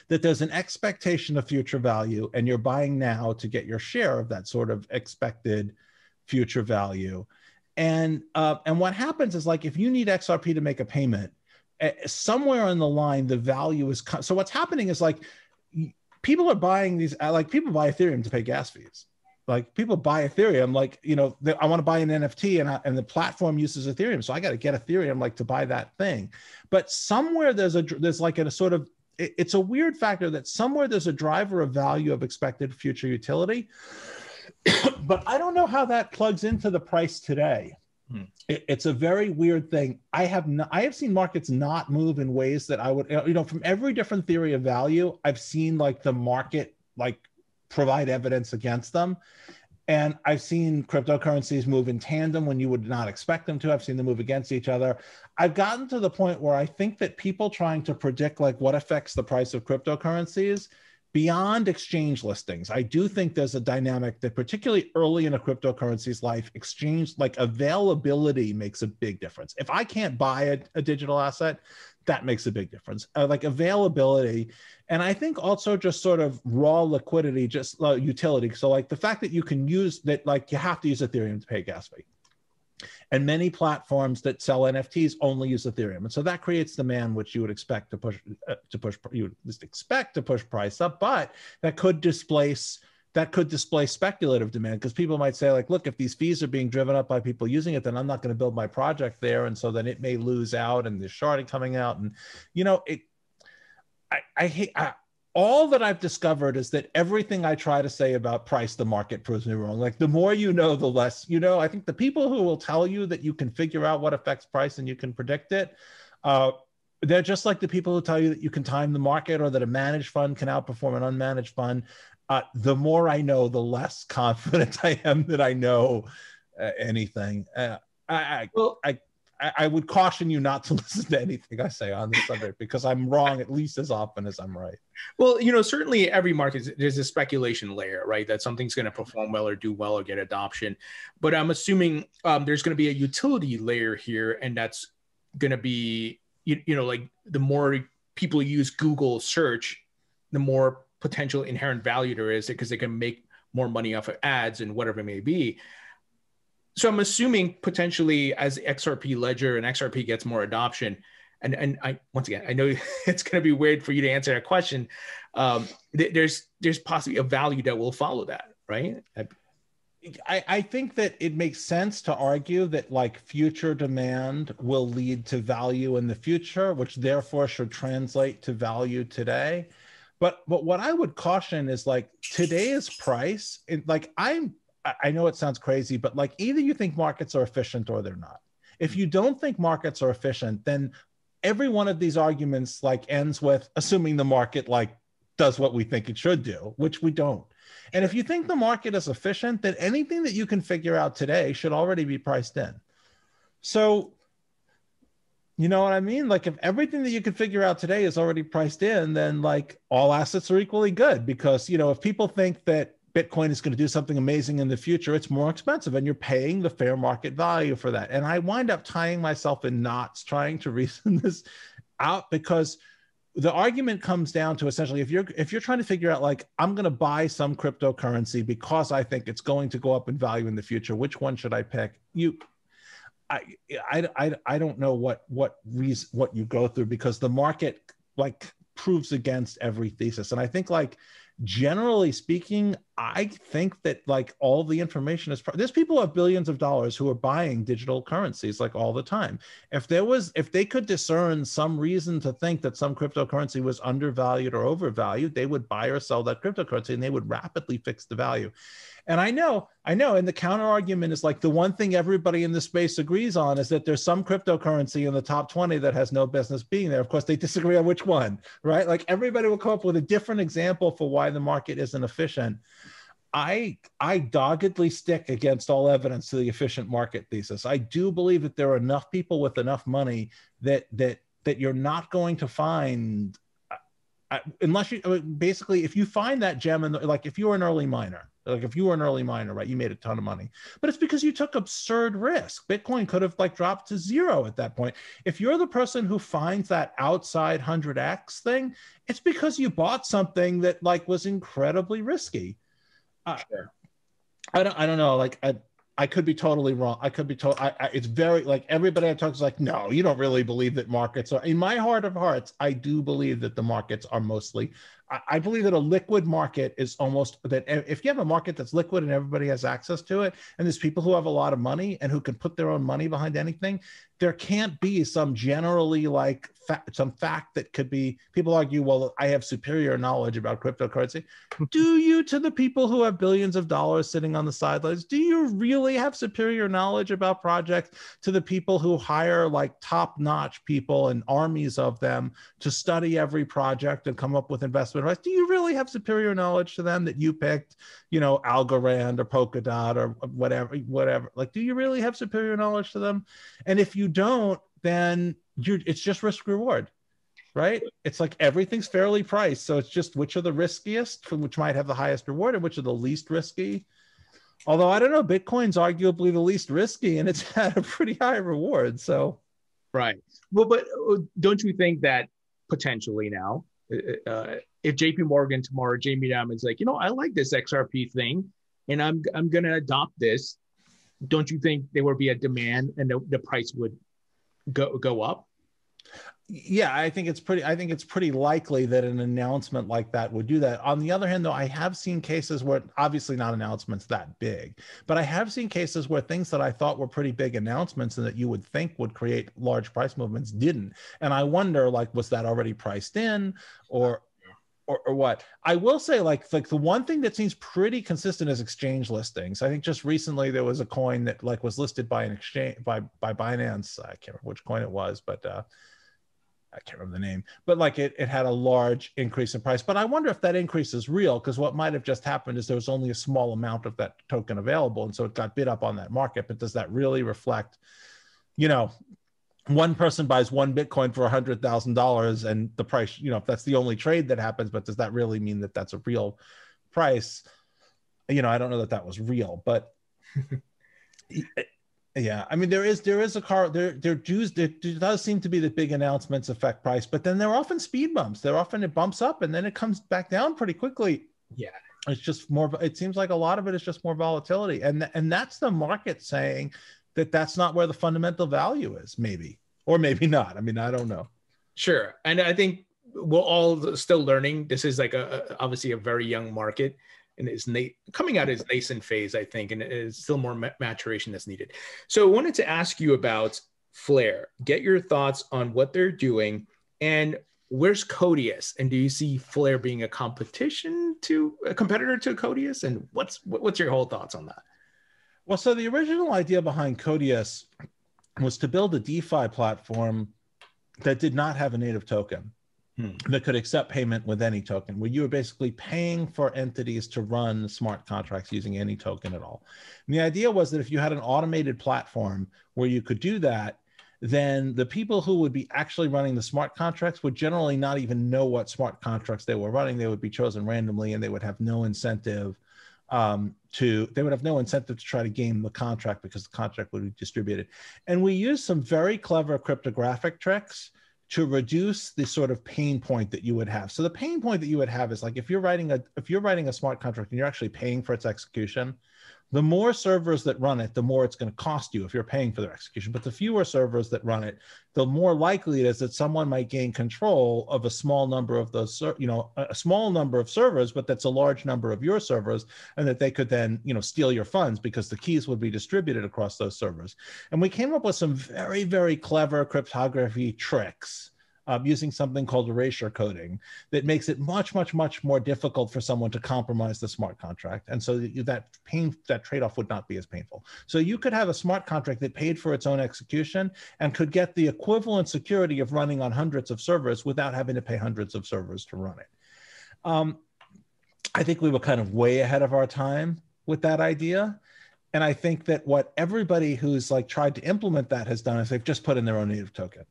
that there's an expectation of future value, and you're buying now to get your share of that sort of expected future value. And what happens is, like, if you need XRP to make a payment, somewhere on the line, the value is, so what's happening is, like, people are buying these, like, people buy Ethereum to pay gas fees. Like, people buy Ethereum, like, I want to buy an NFT, and the platform uses Ethereum, so I got to get Ethereum, like, to buy that thing. But somewhere there's like a sort of, it's a weird factor that somewhere there's a driver of value of expected future utility. But I don't know how that plugs into the price today. It's a very weird thing. I have seen markets not move in ways that I would, from every different theory of value, I've seen, like, the market, like, provide evidence against them. And I've seen cryptocurrencies move in tandem when you would not expect them to. I've seen them move against each other. I've gotten to the point where I think that people trying to predict like what affects the price of cryptocurrencies beyond exchange listings, I do think there's a dynamic that particularly early in a cryptocurrency's life, exchange like availability makes a big difference. If I can't buy a digital asset, that makes a big difference. Like availability. And I think also just sort of raw liquidity, just utility. So like the fact that you can use that, like you have to use Ethereum to pay gas fee. And many platforms that sell NFTs only use Ethereum. And so that creates demand, which you would expect to push, you would just expect to push price up, but that could displace speculative demand, because people might say like, look, if these fees are being driven up by people using it, then I'm not going to build my project there. And so then it may lose out and there's sharding coming out. And, you know, I hate, all that I've discovered is that everything I try to say about price, the market proves me wrong. Like the more you know, the less you know. I think the people who will tell you that you can figure out what affects price and you can predict it, they're just like the people who tell you that you can time the market or that a managed fund can outperform an unmanaged fund. The more I know, the less confident I am that I know anything. I would caution you not to listen to anything I say on this subject because I'm wrong at least as often as I'm right. Well, you know, certainly every market, there's a speculation layer, right? That something's going to perform well or do well or get adoption. But I'm assuming there's going to be a utility layer here, and that's going to be, you know, like the more people use Google search, the more potential inherent value there is because they can make more money off of ads and whatever it may be. So I'm assuming potentially as XRP Ledger and XRP gets more adoption, and I once again, I know it's going to be weird for you to answer that question. There's possibly a value that will follow that, right? I think that it makes sense to argue that like future demand will lead to value in the future, which therefore should translate to value today. But what I would caution is like today's price, I know it sounds crazy, but like either you think markets are efficient or they're not. If you don't think markets are efficient, then every one of these arguments like ends with assuming the market like does what we think it should do, which we don't. And if you think the market is efficient, then anything that you can figure out today should already be priced in. So, you know what I mean? Like if everything that you can figure out today is already priced in, then like all assets are equally good because, you know, if people think that Bitcoin is going to do something amazing in the future, it's more expensive and you're paying the fair market value for that. And I wind up tying myself in knots trying to reason this out because the argument comes down to essentially if you're trying to figure out like I'm going to buy some cryptocurrency because I think it's going to go up in value in the future, which one should I pick? I don't know what you go through because the market like proves against every thesis. And I think like generally speaking, I think that like all the information is, there's people who have billions of dollars who are buying digital currencies like all the time. If they could discern some reason to think that some cryptocurrency was undervalued or overvalued, they would buy or sell that cryptocurrency and they would rapidly fix the value. And I know, and the counter argument is like the one thing everybody in this space agrees on is that there's some cryptocurrency in the top 20 that has no business being there. Of course, they disagree on which one, right? Like everybody will come up with a different example for why the market isn't efficient. I doggedly stick against all evidence to the efficient market thesis. I do believe that there are enough people with enough money that you're not going to find, unless you basically, if you find that gem and like if you were an early miner, right, you made a ton of money, but it's because you took absurd risk. Bitcoin could have like dropped to zero at that point. If you're the person who finds that outside 100x thing, it's because you bought something that like was incredibly risky. Sure. I don't know. Like I could be totally wrong. It's very like everybody I talk to is like, no, you don't really believe that markets are. In my heart of hearts, I do believe that the markets are mostly. I believe that a liquid market is almost that. If you have a market that's liquid and everybody has access to it, and there's people who have a lot of money and who can put their own money behind anything, there can't be some generally like some fact that could be. People argue, well, I have superior knowledge about cryptocurrency. Do you, to the people who have billions of dollars sitting on the sidelines, do you really have superior knowledge about projects to the people who hire like top-notch people and armies of them to study every project and come up with investment announcement advice. Do you really have superior knowledge to them that you picked, Algorand or Polkadot or whatever? Like, do you really have superior knowledge to them? And if you don't, then it's just risk reward, right? It's like everything's fairly priced. So it's just which are the riskiest, which might have the highest reward, and which are the least risky. Although I don't know, Bitcoin's arguably the least risky and it's had a pretty high reward. So, right. Well, but don't you think that potentially now, if JP Morgan tomorrow, Jamie Dimon is like, I like this XRP thing and I'm going to adopt this, don't you think there would be a demand and the price would go up? Yeah, I think it's pretty likely that an announcement like that would do that. On the other hand, though, I have seen cases where, obviously not announcements that big, but I have seen cases where things that I thought were pretty big announcements and that you would think would create large price movements didn't. And I wonder, like, was that already priced in or what? I will say, like the one thing that seems pretty consistent is exchange listings. I think just recently there was a coin that was listed by an exchange by Binance. I can't remember which coin it was, but I can't remember the name, but it had a large increase in price. But I wonder if that increase is real, because what might have just happened is there was only a small amount of that token available, and so it got bid up on that market. But does that really reflect, one person buys one Bitcoin for $100,000 and the price, if that's the only trade that happens, but does that really mean that that's a real price? I don't know that was real, but yeah, I mean, there does seem to be that big announcements affect price, but then they're often speed bumps. It bumps up and then it comes back down pretty quickly. Yeah. It's just more, it seems like a lot of it is just more volatility. And that's the market saying that that's not where the fundamental value is, maybe, or maybe not. I mean, I don't know. Sure. And I think we're all still learning. This is obviously a very young market. And is coming out of its nascent phase, I think, and there's still more maturation that's needed. So I wanted to ask you about Flare. Get your thoughts on what they're doing, and where's Codius? And do you see Flare being a competitor to Codius? And what's your whole thoughts on that? Well, so the original idea behind Codius was to build a DeFi platform that did not have a native token. That could accept payment with any token, where you were basically paying for entities to run smart contracts using any token at all. And the idea was that if you had an automated platform where you could do that, then the people who would be actually running the smart contracts would generally not even know what smart contracts they were running. They would be chosen randomly, and they would have no incentive to try to game the contract, because the contract would be distributed. And we used some very clever cryptographic tricks to reduce the sort of pain point that you would have. So the pain point that you would have is, like, if you're writing a smart contract and you're actually paying for its execution, the more servers that run it, the more it's going to cost you if you're paying for their execution. But the fewer servers that run it, the more likely it is that someone might gain control of a small number of those, a small number of servers, but that's a large number of your servers, and that they could then, steal your funds because the keys would be distributed across those servers. And we came up with some very, very clever cryptography tricks using something called Erasure Coding that makes it much, much, much more difficult for someone to compromise the smart contract. And so that trade-off would not be as painful. So you could have a smart contract that paid for its own execution and could get the equivalent security of running on hundreds of servers without having to pay hundreds of servers to run it. I think we were kind of way ahead of our time with that idea. And I think that what everybody who's tried to implement that has done is they've just put in their own native token.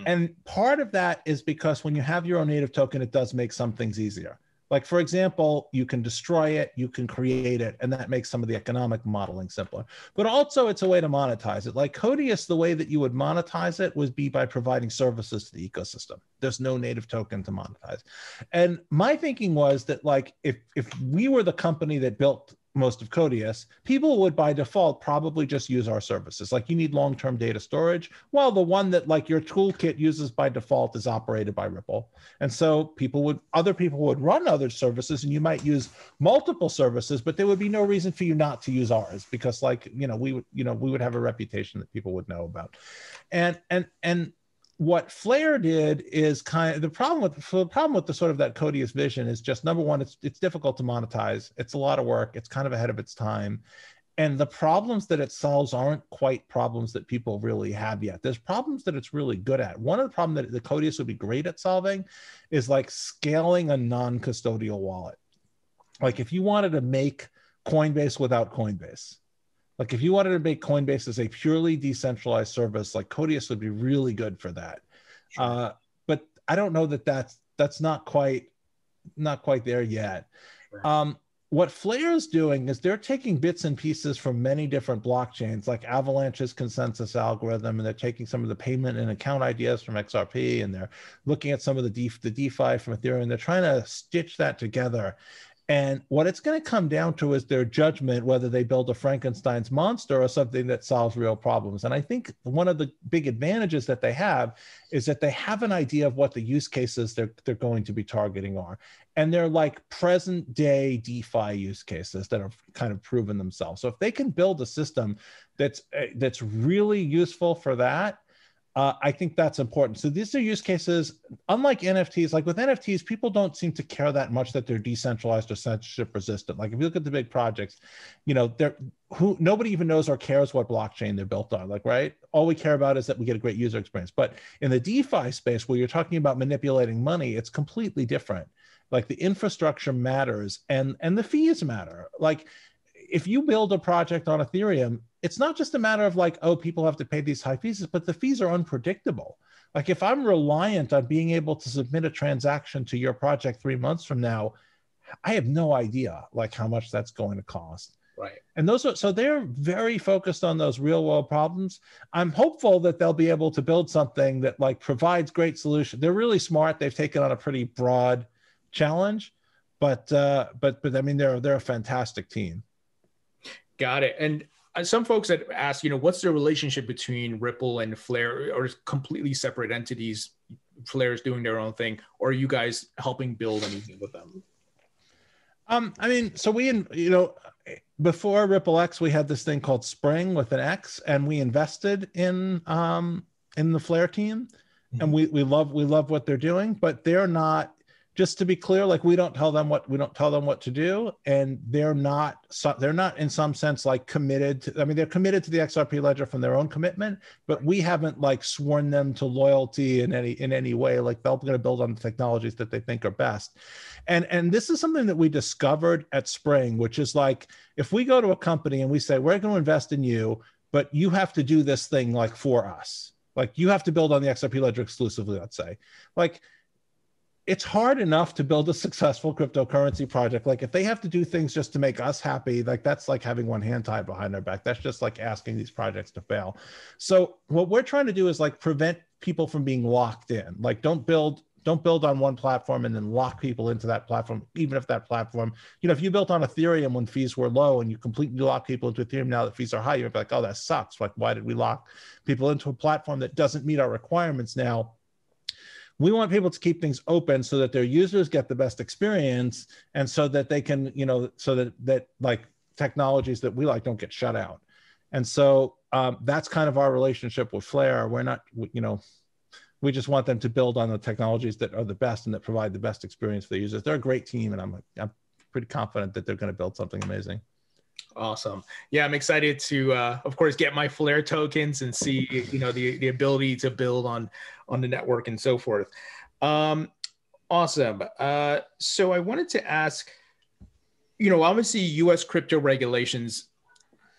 And part of that is because when you have your own native token, it does make some things easier. Like, for example, you can destroy it, you can create it, and that makes some of the economic modeling simpler. But also it's a way to monetize it. Like Codius, the way that you would monetize it would be by providing services to the ecosystem. There's no native token to monetize. And my thinking was that, if we were the company that built most of Codius, people would by default probably just use our services. Like, you need long-term data storage. Well, the one that your toolkit uses by default is operated by Ripple. And so other people would run other services, and you might use multiple services, but there would be no reason for you not to use ours, because we would have a reputation that people would know about. And what Flare did is the problem with the sort of that Codius vision is just, number one, it's difficult to monetize. It's a lot of work. It's kind of ahead of its time. And the problems that it solves aren't quite problems that people really have yet. There's problems that it's really good at. One of the problems that the Codius would be great at solving is like scaling a non-custodial wallet. Like if you wanted to make Coinbase without Coinbase, like if you wanted to make Coinbase as a purely decentralized service, like Codius would be really good for that. Sure. But I don't know that that's not quite there yet. Right. What Flare is doing is they're taking bits and pieces from many different blockchains, like Avalanche's consensus algorithm, and they're taking some of the payment and account ideas from XRP, and they're looking at some of the DeFi from Ethereum. They're trying to stitch that together. And what it's going to come down to is their judgment, whether they build a Frankenstein's monster or something that solves real problems. And I think one of the big advantages that they have is that they have an idea of what the use cases they're going to be targeting are. And they're like present day DeFi use cases that have kind of proven themselves. So if they can build a system that's really useful for that, I think that's important. So these are use cases, unlike NFTs. Like with NFTs, people don't seem to care that much that they're decentralized or censorship resistant. Like if you look at the big projects, you know, nobody even knows or cares what blockchain they're built on. Like, right? All we care about is that we get a great user experience. But in the DeFi space, where you're talking about manipulating money, it's completely different. Like the infrastructure matters and the fees matter. Like if you build a project on Ethereum, it's not just a matter of like, oh, people have to pay these high fees, but the fees are unpredictable. Like if I'm reliant on being able to submit a transaction to your project 3 months from now, I have no idea like how much that's going to cost. Right. And so they're very focused on those real world problems. I'm hopeful that they'll be able to build something that like provides great solutions. They're really smart. They've taken on a pretty broad challenge, but I mean, they're a fantastic team. Got it. And some folks that ask, you know, what's the relationship between Ripple and Flare, or completely separate entities? Flare is doing their own thing, or are you guys helping build anything with them? I mean, so before Ripple X, we had this thing called Spring with an X, and we invested in the Flare team, and we love what they're doing, but they're not. Just to be clear, like we don't tell them what to do, and they're not in some sense like committed to, I mean, they're committed to the XRP Ledger from their own commitment, but we haven't like sworn them to loyalty in any way. Like they're going to build on the technologies that they think are best. And this is something that we discovered at Spring, which is like, if we go to a company and we say, we're going to invest in you, but you have to do this thing like for us, like you have to build on the XRP Ledger exclusively, let's say, like, it's hard enough to build a successful cryptocurrency project. Like if they have to do things just to make us happy, like that's like having one hand tied behind their back. That's just like asking these projects to fail. So what we're trying to do is like prevent people from being locked in. Like don't build on one platform and then lock people into that platform, even if that platform, you know, if you built on Ethereum when fees were low and you completely lock people into Ethereum now that fees are high, you're like, oh, that sucks. Like, why did we lock people into a platform that doesn't meet our requirements now? We want people to keep things open so that their users get the best experience, and so that they can, you know, so that like technologies that we like don't get shut out. And so that's kind of our relationship with Flare. We're not, you know, we just want them to build on the technologies that are the best and that provide the best experience for the users. They're a great team, and I'm pretty confident that they're going to build something amazing. Awesome. Yeah, I'm excited to, of course, get my Flare tokens and see, you know, the ability to build on the network and so forth. Awesome. So I wanted to ask, you know, obviously U.S. crypto regulations,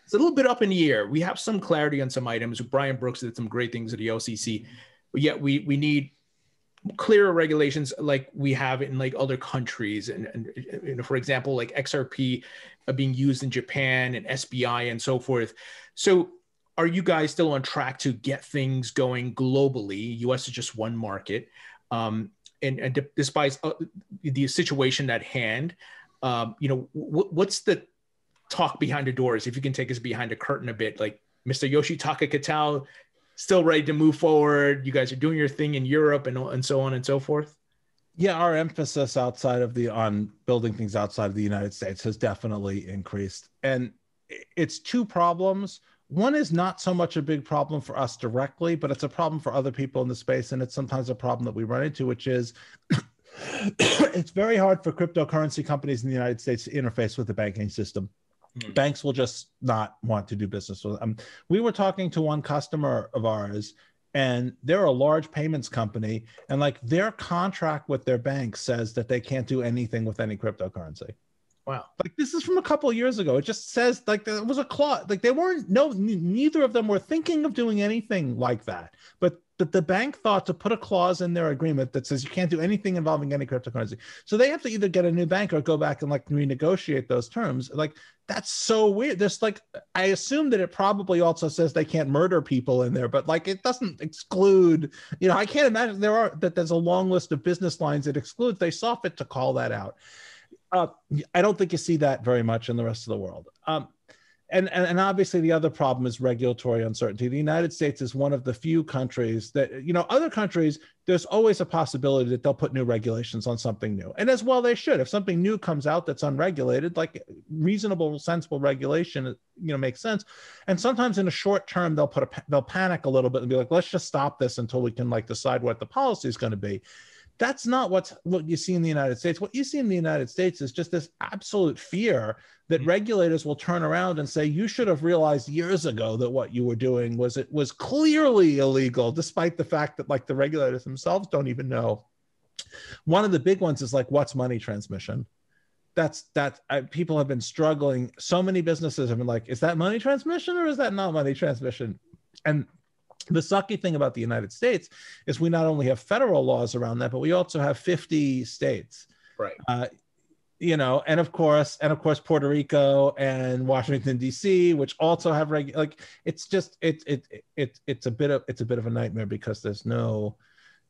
it's a little bit up in the air. We have some clarity on some items. Brian Brooks did some great things at the OCC, but yet we need clearer regulations like we have in like other countries, and you know, for example, like XRP being used in Japan and SBI and so forth. So are you guys still on track to get things going globally? US is just one market. And despite the situation at hand, you know, what's the talk behind the doors? If you can take us behind the curtain a bit, like Mr. Yoshitaka Kitao, still ready to move forward. You guys are doing your thing in Europe and so on and so forth. Yeah, our emphasis on building things outside of the United States has definitely increased. And it's two problems. One is not so much a big problem for us directly, but it's a problem for other people in the space. And it's sometimes a problem that we run into, which is it's very hard for cryptocurrency companies in the United States to interface with the banking system. Banks will just not want to do business with them. We were talking to one customer of ours, and they're a large payments company, and like their contract with their bank says that they can't do anything with any cryptocurrency. Wow. Like this is from a couple of years ago. It just says like there was a clause, like they weren't, neither of them were thinking of doing anything like that. But the bank thought to put a clause in their agreement that says you can't do anything involving any cryptocurrency. So they have to either get a new bank or go back and like renegotiate those terms. Like that's so weird. There's like, I assume that it probably also says they can't murder people in there, but like it doesn't exclude, I can't imagine there's a long list of business lines it excludes. They saw fit to call that out. I don't think you see that very much in the rest of the world. And obviously the other problem is regulatory uncertainty. The United States is one of the few countries that, other countries, there's always a possibility that they'll put new regulations on something new. And as well they should. If something new comes out that's unregulated, like reasonable, sensible regulation, makes sense. And sometimes in a short term, they'll panic a little bit and be like, let's just stop this until we can like decide what the policy is going to be. That's not what you see in the United States. What you see in the United States is just this absolute fear that regulators will turn around and say, you should have realized years ago that what you were doing was clearly illegal, despite the fact that like the regulators themselves don't even know. One of the big ones is like, what's money transmission? People have been struggling. So many businesses have been like, is that money transmission or is that not money transmission? And the sucky thing about the United States is we not only have federal laws around that, but we also have 50 states. Right. And of course, Puerto Rico and Washington, D.C., which also have it's just it's a bit of a nightmare because there's no,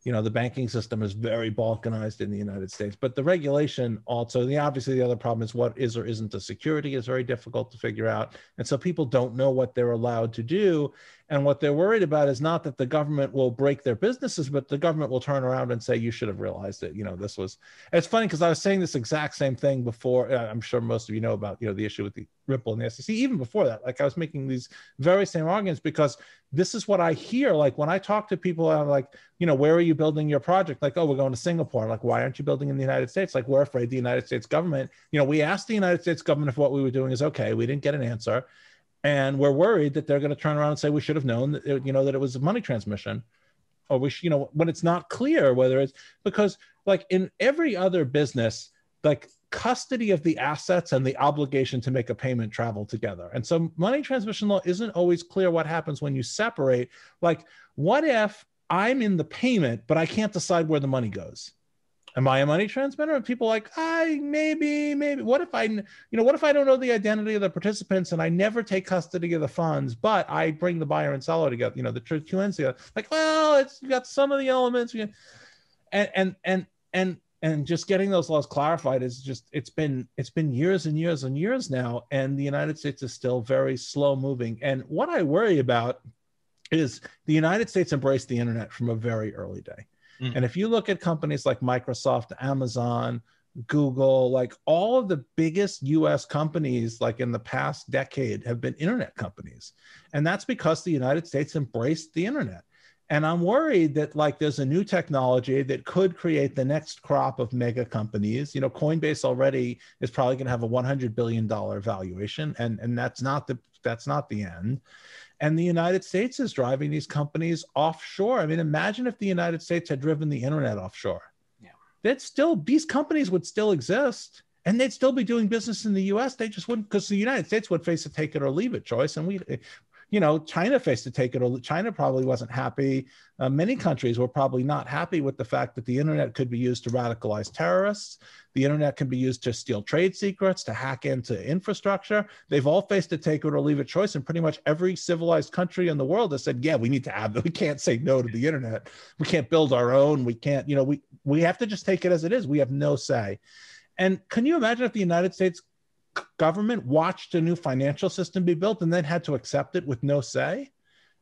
the banking system is very balkanized in the United States, but the regulation also, obviously the other problem is what is or isn't a security is very difficult to figure out. And so people don't know what they're allowed to do. And what they're worried about is not that the government will break their businesses, but the government will turn around and say, you should have realized it. This was, it's funny because I was saying this exact same thing before. I'm sure most of you know about, the issue with the Ripple and the SEC. Even before that, like I was making these very same arguments because this is what I hear. Like when I talk to people, I'm like, where are you building your project? Like, oh, we're going to Singapore. Like, why aren't you building in the United States? Like, we're afraid the United States government, we asked the United States government if what we were doing is okay. We didn't get an answer. And we're worried that they're going to turn around and say, we should have known that, that it was a money transmission, or when it's not clear whether it's because like in every other business, like custody of the assets and the obligation to make a payment travel together. And so money transmission law isn't always clear what happens when you separate. Like, what if I'm in the payment, but I can't decide where the money goes? Am I a money transmitter? And people like, maybe. What if I don't know the identity of the participants and I never take custody of the funds, but I bring the buyer and seller together, the two ends together. Like, well, it's got some of the elements, and just getting those laws clarified is just it's been years and years and years now, and the United States is still very slow moving. And what I worry about is the United States embraced the internet from a very early day. And if you look at companies like Microsoft, Amazon, Google, like all of the biggest US companies, like in the past decade, have been internet companies. And that's because the United States embraced the internet. And I'm worried that like there's a new technology that could create the next crop of mega companies. Coinbase already is probably going to have a $100 billion valuation, and that's not the end. And the United States is driving these companies offshore. I mean, imagine if the United States had driven the internet offshore. Yeah, these companies would still exist, and they'd still be doing business in the US. They just wouldn't, because the United States would face a take it or leave it choice, and China faced a take it or China probably wasn't happy. Many countries were probably not happy with the fact that the internet could be used to radicalize terrorists. The internet can be used to steal trade secrets, to hack into infrastructure. They've all faced a take it or leave it choice, and pretty much every civilized country in the world has said, yeah, we need to have it. We can't say no to the internet. We can't build our own. We can't, we have to just take it as it is. We have no say. And can you imagine if the United States government watched a new financial system be built and then had to accept it with no say?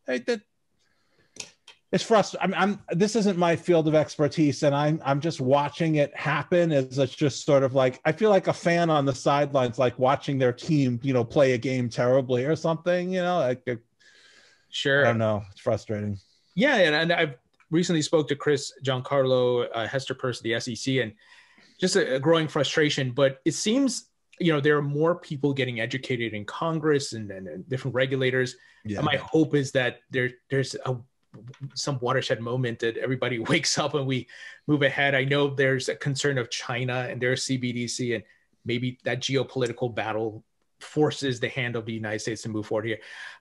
It's frustrating. This isn't my field of expertise, and I'm just watching it happen. As it's just sort of like, I feel like a fan on the sidelines, like watching their team, play a game terribly or something. Sure. I don't know. It's frustrating. Yeah, and I've recently spoke to Chris Giancarlo Hesterpers of the SEC, and just a growing frustration. But it seems there are more people getting educated in Congress and different regulators. Yeah. And my hope is that there's some watershed moment that everybody wakes up and we move ahead. I know there's a concern of China and their CBDC, and maybe that geopolitical battle forces the hand of the United States to move forward here.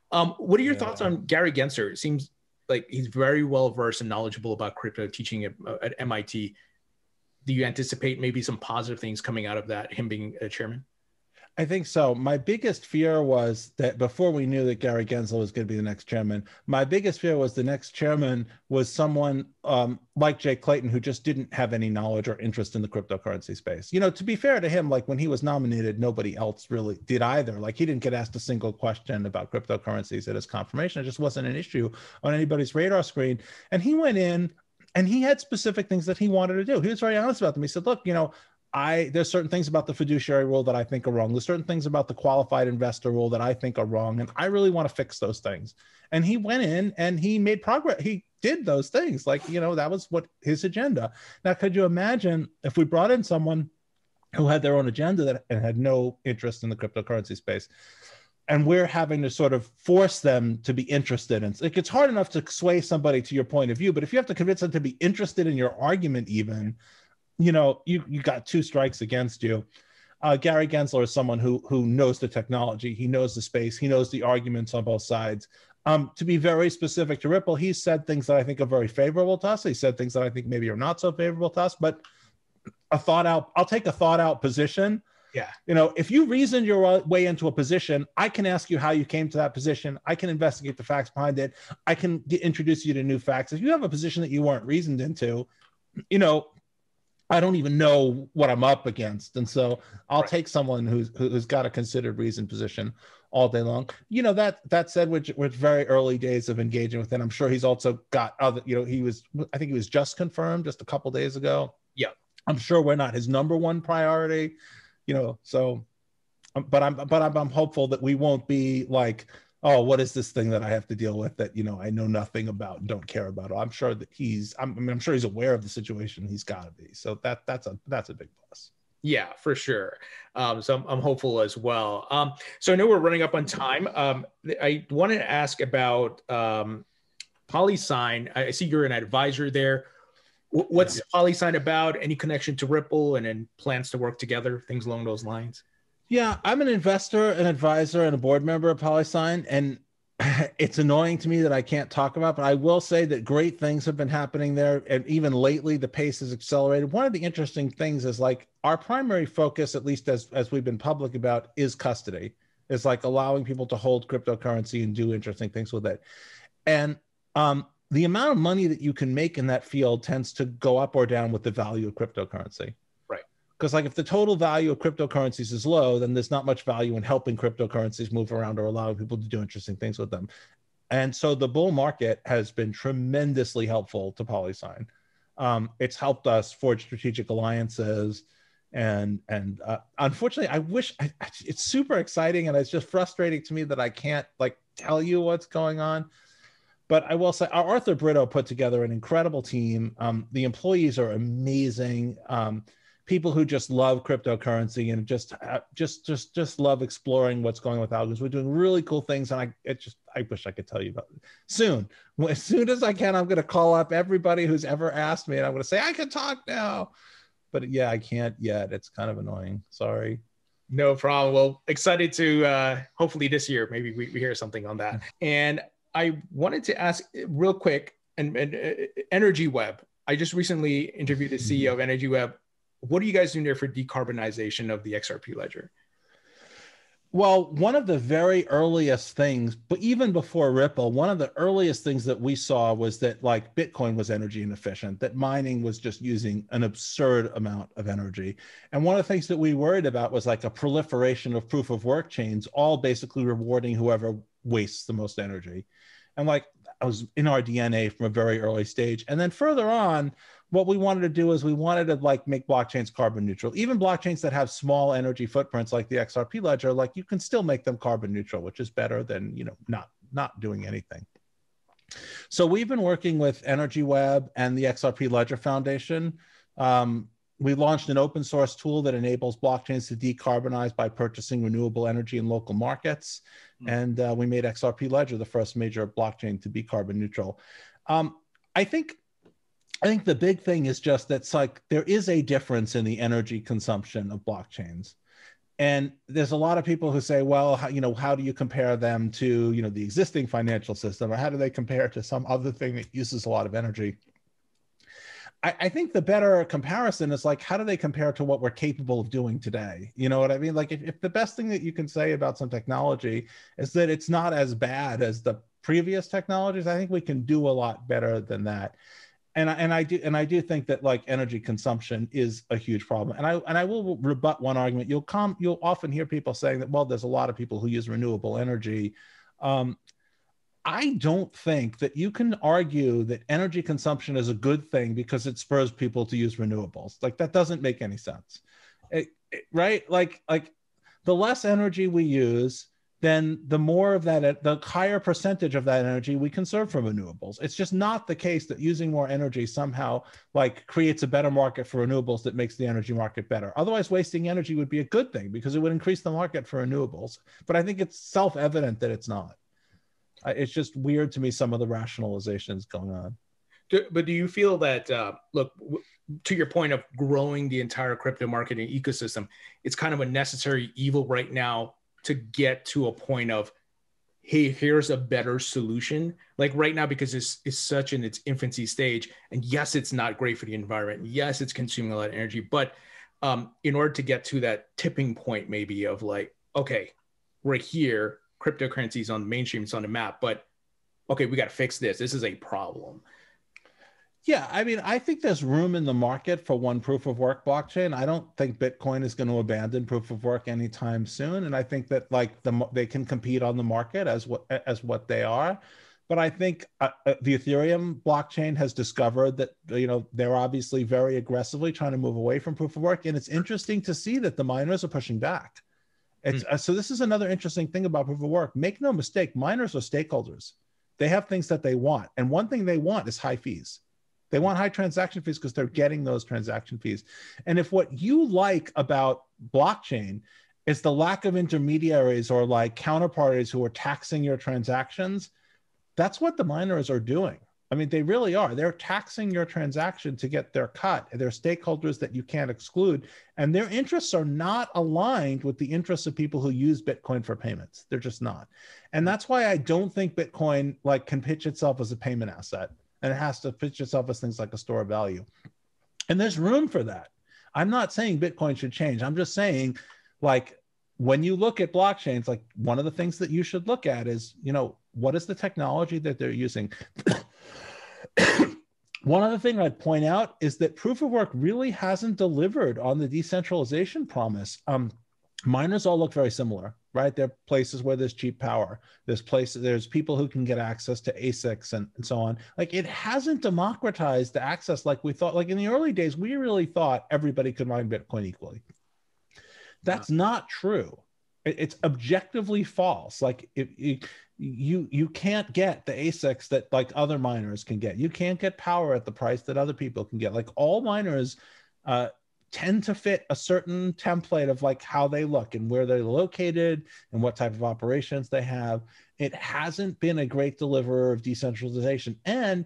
What are your thoughts on Gary Gensler? It seems like he's very well versed and knowledgeable about crypto, teaching at MIT. Do you anticipate maybe some positive things coming out of that, him being a chairman? I think so. My biggest fear was that before we knew that Gary Gensler was going to be the next chairman, my biggest fear was the next chairman was someone like Jay Clayton, who just didn't have any knowledge or interest in the cryptocurrency space. To be fair to him, like when he was nominated, nobody else really did either. Like he didn't get asked a single question about cryptocurrencies at his confirmation. It just wasn't an issue on anybody's radar screen. And he went in and he had specific things that he wanted to do. He was very honest about them. He said, look, there's certain things about the fiduciary rule that I think are wrong. There's certain things about the qualified investor rule that I think are wrong. And I really want to fix those things. And he went in and he made progress. He did those things. Like, that was what his agenda. Now, could you imagine if we brought in someone who had their own agenda and had no interest in the cryptocurrency space, and we're having to sort of force them to be interested in, it's hard enough to sway somebody to your point of view, but if you have to convince them to be interested in your argument, even, you got two strikes against you. Gary Gensler is someone who knows the technology, he knows the space, he knows the arguments on both sides. To be very specific to Ripple, he's said things that I think are very favorable to us. He said things that I think maybe are not so favorable to us, but I'll take a thought out position. Yeah. If you reasoned your way into a position, I can ask you how you came to that position. I can investigate the facts behind it. I can introduce you to new facts. If you have a position that you weren't reasoned into, I don't even know what I'm up against. And so I'll take someone who's got a considered reasoned position all day long. That said, we're very early days of engaging with it. I'm sure he's also got other, I think he was just confirmed just a couple days ago. Yeah. I'm sure we're not his number one priority, so, but I'm hopeful that we won't be like, oh, what is this thing that I have to deal with that, I know nothing about and don't care about? I'm sure that I'm sure he's aware of the situation. He's got to be. So that's a big plus. Yeah, for sure. So I'm hopeful as well. So I know we're running up on time. I wanted to ask about PolySign. I see you're an advisor there. What's PolySign about? Any connection to Ripple and then plans to work together, things along those lines? Yeah, I'm an investor, an advisor, and a board member of PolySign, and it's annoying to me that I can't talk about, but I will say that great things have been happening there, and even lately the pace has accelerated. One of the interesting things is like our primary focus, at least as we've been public about, is custody. It's like allowing people to hold cryptocurrency and do interesting things with it. And the amount of money that you can make in that field tends to go up or down with the value of cryptocurrency. Because like if the total value of cryptocurrencies is low, then there's not much value in helping cryptocurrencies move around or allowing people to do interesting things with them. And so the bull market has been tremendously helpful to PolySign. It's helped us forge strategic alliances. And unfortunately, it's super exciting. And it's just frustrating to me that I can't like tell you what's going on. But I will say our Arthur Brito put together an incredible team. The employees are amazing. People who just love cryptocurrency and just love exploring what's going on with algorithms. We're doing really cool things, and I wish I could tell you about it soon. As soon as I can, I'm going to call up everybody who's ever asked me, and I'm going to say I can talk now. But yeah, I can't yet. It's kind of annoying. Sorry. No problem. Well, excited to hopefully this year maybe we hear something on that. And I wanted to ask real quick, and Energy Web. I just recently interviewed the CEO of Energy Web. What are you guys doing there for decarbonization of the XRP ledger? Well, one of the very earliest things, but even before Ripple, one of the earliest things that we saw was that like Bitcoin was energy inefficient, that mining was just using an absurd amount of energy. And one of the things that we worried about was like a proliferation of proof of work chains, all basically rewarding whoever wastes the most energy. And like I was in our DNA from a very early stage. And then further on, what we wanted to do is we wanted to like make blockchains carbon neutral. Even blockchains that have small energy footprints like the XRP Ledger, like you can still make them carbon neutral, which is better than, not doing anything. So we've been working with Energy Web and the XRP Ledger Foundation. We launched an open source tool that enables blockchains to decarbonize by purchasing renewable energy in local markets. And we made XRP Ledger the first major blockchain to be carbon neutral. I think the big thing is just that it's like there is a difference in the energy consumption of blockchains. And there's a lot of people who say, well, how do you compare them to, the existing financial system, or how do they compare to some other thing that uses a lot of energy? I think the better comparison is like, how do they compare to what we're capable of doing today? You know what I mean? Like if the best thing that you can say about some technology is that it's not as bad as the previous technologies, I think we can do a lot better than that. And I do think that like energy consumption is a huge problem. And I will rebut one argument. You'll often hear people saying that, well, there's a lot of people who use renewable energy. I don't think that you can argue that energy consumption is a good thing because it spurs people to use renewables. Like that doesn't make any sense, right? Like the less energy we use, then the more of that, the higher percentage of that energy we conserve from renewables. It's just not the case that using more energy somehow like creates a better market for renewables that makes the energy market better. Otherwise, wasting energy would be a good thing because it would increase the market for renewables. But I think it's self-evident that it's not. It's just weird to me, some of the rationalizations going on. But do you feel that, look, to your point of growing the entire crypto market and ecosystem, it's kind of a necessary evil right now to get to a point of, hey, here's a better solution. Like right now, because it's such in its infancy stage, and yes, it's not great for the environment. Yes, it's consuming a lot of energy, but in order to get to that tipping point, maybe of like, okay, we're here, cryptocurrencies on the mainstream, it's on the map, but okay, we got to fix this. This is a problem. Yeah, I mean, I think there's room in the market for one proof of work blockchain. I don't think Bitcoin is going to abandon proof of work anytime soon, and I think that like they can compete on the market as what they are. But I think the Ethereum blockchain has discovered that they're obviously very aggressively trying to move away from proof of work, and it's interesting to see that the miners are pushing back. So this is another interesting thing about proof of work. Make no mistake, miners are stakeholders. They have things that they want. And one thing they want is high fees. They want high transaction fees because they're getting those transaction fees. And if what you like about blockchain is the lack of intermediaries or like counterparties who are taxing your transactions, that's what the miners are doing. I mean, they really are. They're taxing your transaction to get their cut. They're stakeholders that you can't exclude. And their interests are not aligned with the interests of people who use Bitcoin for payments. They're just not. And that's why I don't think Bitcoin like can pitch itself as a payment asset. And it has to pitch itself as things like a store of value. And there's room for that. I'm not saying Bitcoin should change. I'm just saying, like, when you look at blockchains, like one of the things that you should look at is, what is the technology that they're using? One other thing I'd point out is that proof of work really hasn't delivered on the decentralization promise. Miners all look very similar, right? There are places where there's cheap power. There's people who can get access to ASICs and so on. Like it hasn't democratized the access like we thought. Like in the early days, we really thought everybody could mine Bitcoin equally. That's not true. It's objectively false. Like you can't get the ASICs that like other miners can get. You can't get power at the price that other people can get. Like all miners tend to fit a certain template of like how they look and where they're located and what type of operations they have. It hasn't been a great deliverer of decentralization, and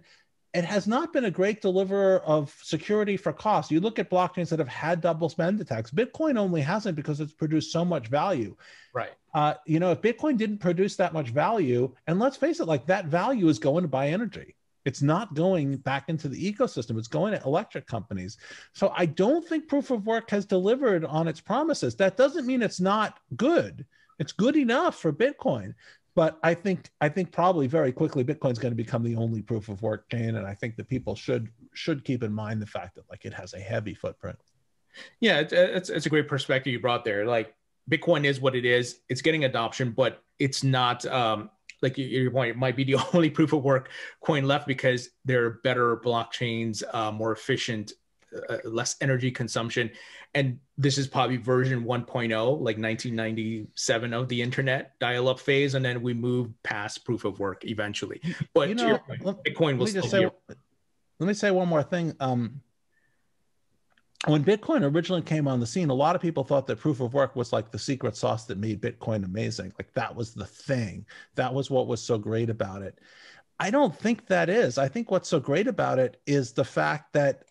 it has not been a great deliverer of security for cost. You look at blockchains that have had double spend attacks. Bitcoin only hasn't because it's produced so much value. Right. If Bitcoin didn't produce that much value, and let's face it, like that value is going to buy energy. It's not going back into the ecosystem. It's going to electric companies. So I don't think proof of work has delivered on its promises. That doesn't mean it's not good. It's good enough for Bitcoin. But I think probably very quickly Bitcoin's going to become the only proof of work chain, and I think that people should keep in mind the fact that like it has a heavy footprint. Yeah, it's a great perspective you brought there. Like Bitcoin is what it is. It's getting adoption, but it's not like your point. It might be the only proof of work coin left because there are better blockchains, more efficient, less energy consumption. And this is probably version 1.0, like 1997 of the internet dial-up phase. And then we move past proof of work eventually. But to your point, Bitcoin will still be. Let me say one more thing. when Bitcoin originally came on the scene, a lot of people thought that proof of work was like the secret sauce that made Bitcoin amazing. Like that was the thing. That was what was so great about it. I don't think that is. I think what's so great about it is the fact that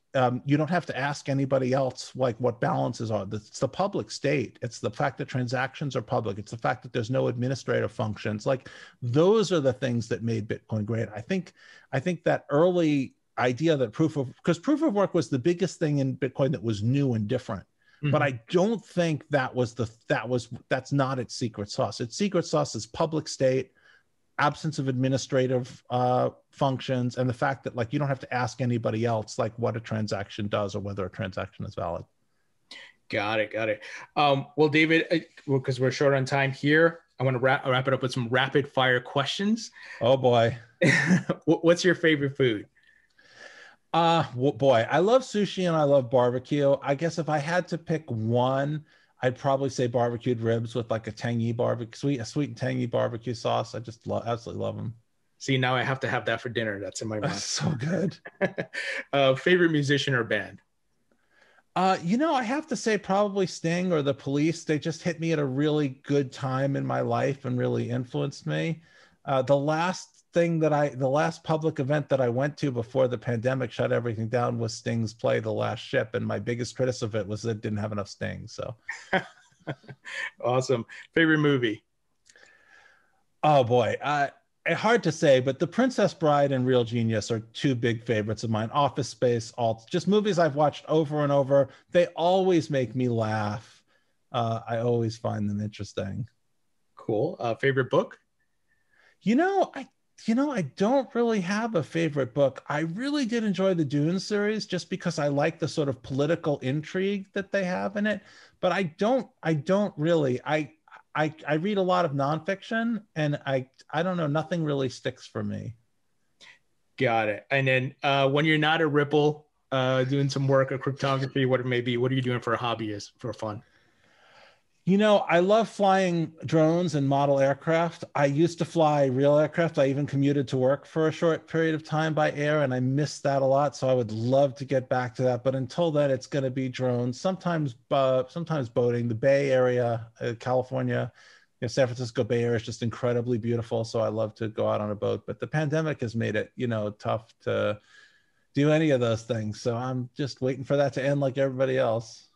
you don't have to ask anybody else like what balances are. It's the public state. It's the fact that transactions are public. It's the fact that there's no administrative functions. Like those are the things that made Bitcoin great. I think that early idea that proof of work was the biggest thing in Bitcoin that was new and different. Mm-hmm. But I don't think that's not its secret sauce. Its secret sauce is public state, absence of administrative functions, and the fact that like you don't have to ask anybody else like what a transaction does or whether a transaction is valid. Got it. Well, David, because we're short on time here, I want to wrap it up with some rapid fire questions. Oh boy. What's your favorite food? Well, boy, I love sushi and I love barbecue. I guess if I had to pick one, I'd probably say barbecued ribs with like a tangy barbecue, a sweet and tangy barbecue sauce. I just absolutely love them. See, now I have to have that for dinner. That's in my mind. So good. Favorite musician or band? I have to say probably Sting or the Police. They just hit me at a really good time in my life and really influenced me. The last public event that I went to before the pandemic shut everything down was Sting's play The Last Ship, and my biggest criticism of it was that it didn't have enough Sting. So awesome. Favorite movie? Oh boy, hard to say, but The Princess Bride and Real Genius are two big favorites of mine. Office Space, just movies I've watched over and over. They always make me laugh. I always find them interesting. Cool. Favorite book? I don't really have a favorite book. I really did enjoy the Dune series just because I like the sort of political intrigue that they have in it. But I don't really. I read a lot of nonfiction, and I don't know. Nothing really sticks for me. Got it. And then when you're not at Ripple doing some work or cryptography, what it may be, what are you doing for a hobby, for fun? I love flying drones and model aircraft. I used to fly real aircraft. I even commuted to work for a short period of time by air, and I missed that a lot. So I would love to get back to that. But until then, it's going to be drones, sometimes boating. The Bay Area, California, San Francisco Bay Area is just incredibly beautiful. So I love to go out on a boat. But the pandemic has made it, tough to do any of those things. So I'm just waiting for that to end like everybody else.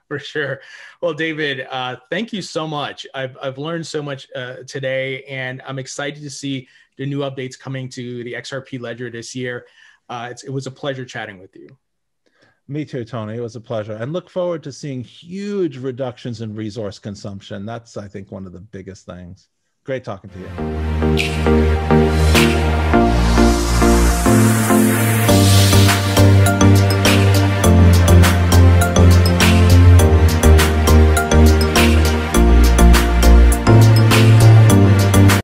For sure. Well, David, thank you so much. I've learned so much today, and I'm excited to see the new updates coming to the XRP Ledger this year. It was a pleasure chatting with you. Me too, Tony. It was a pleasure. And look forward to seeing huge reductions in resource consumption. That's, I think, one of the biggest things. Great talking to you.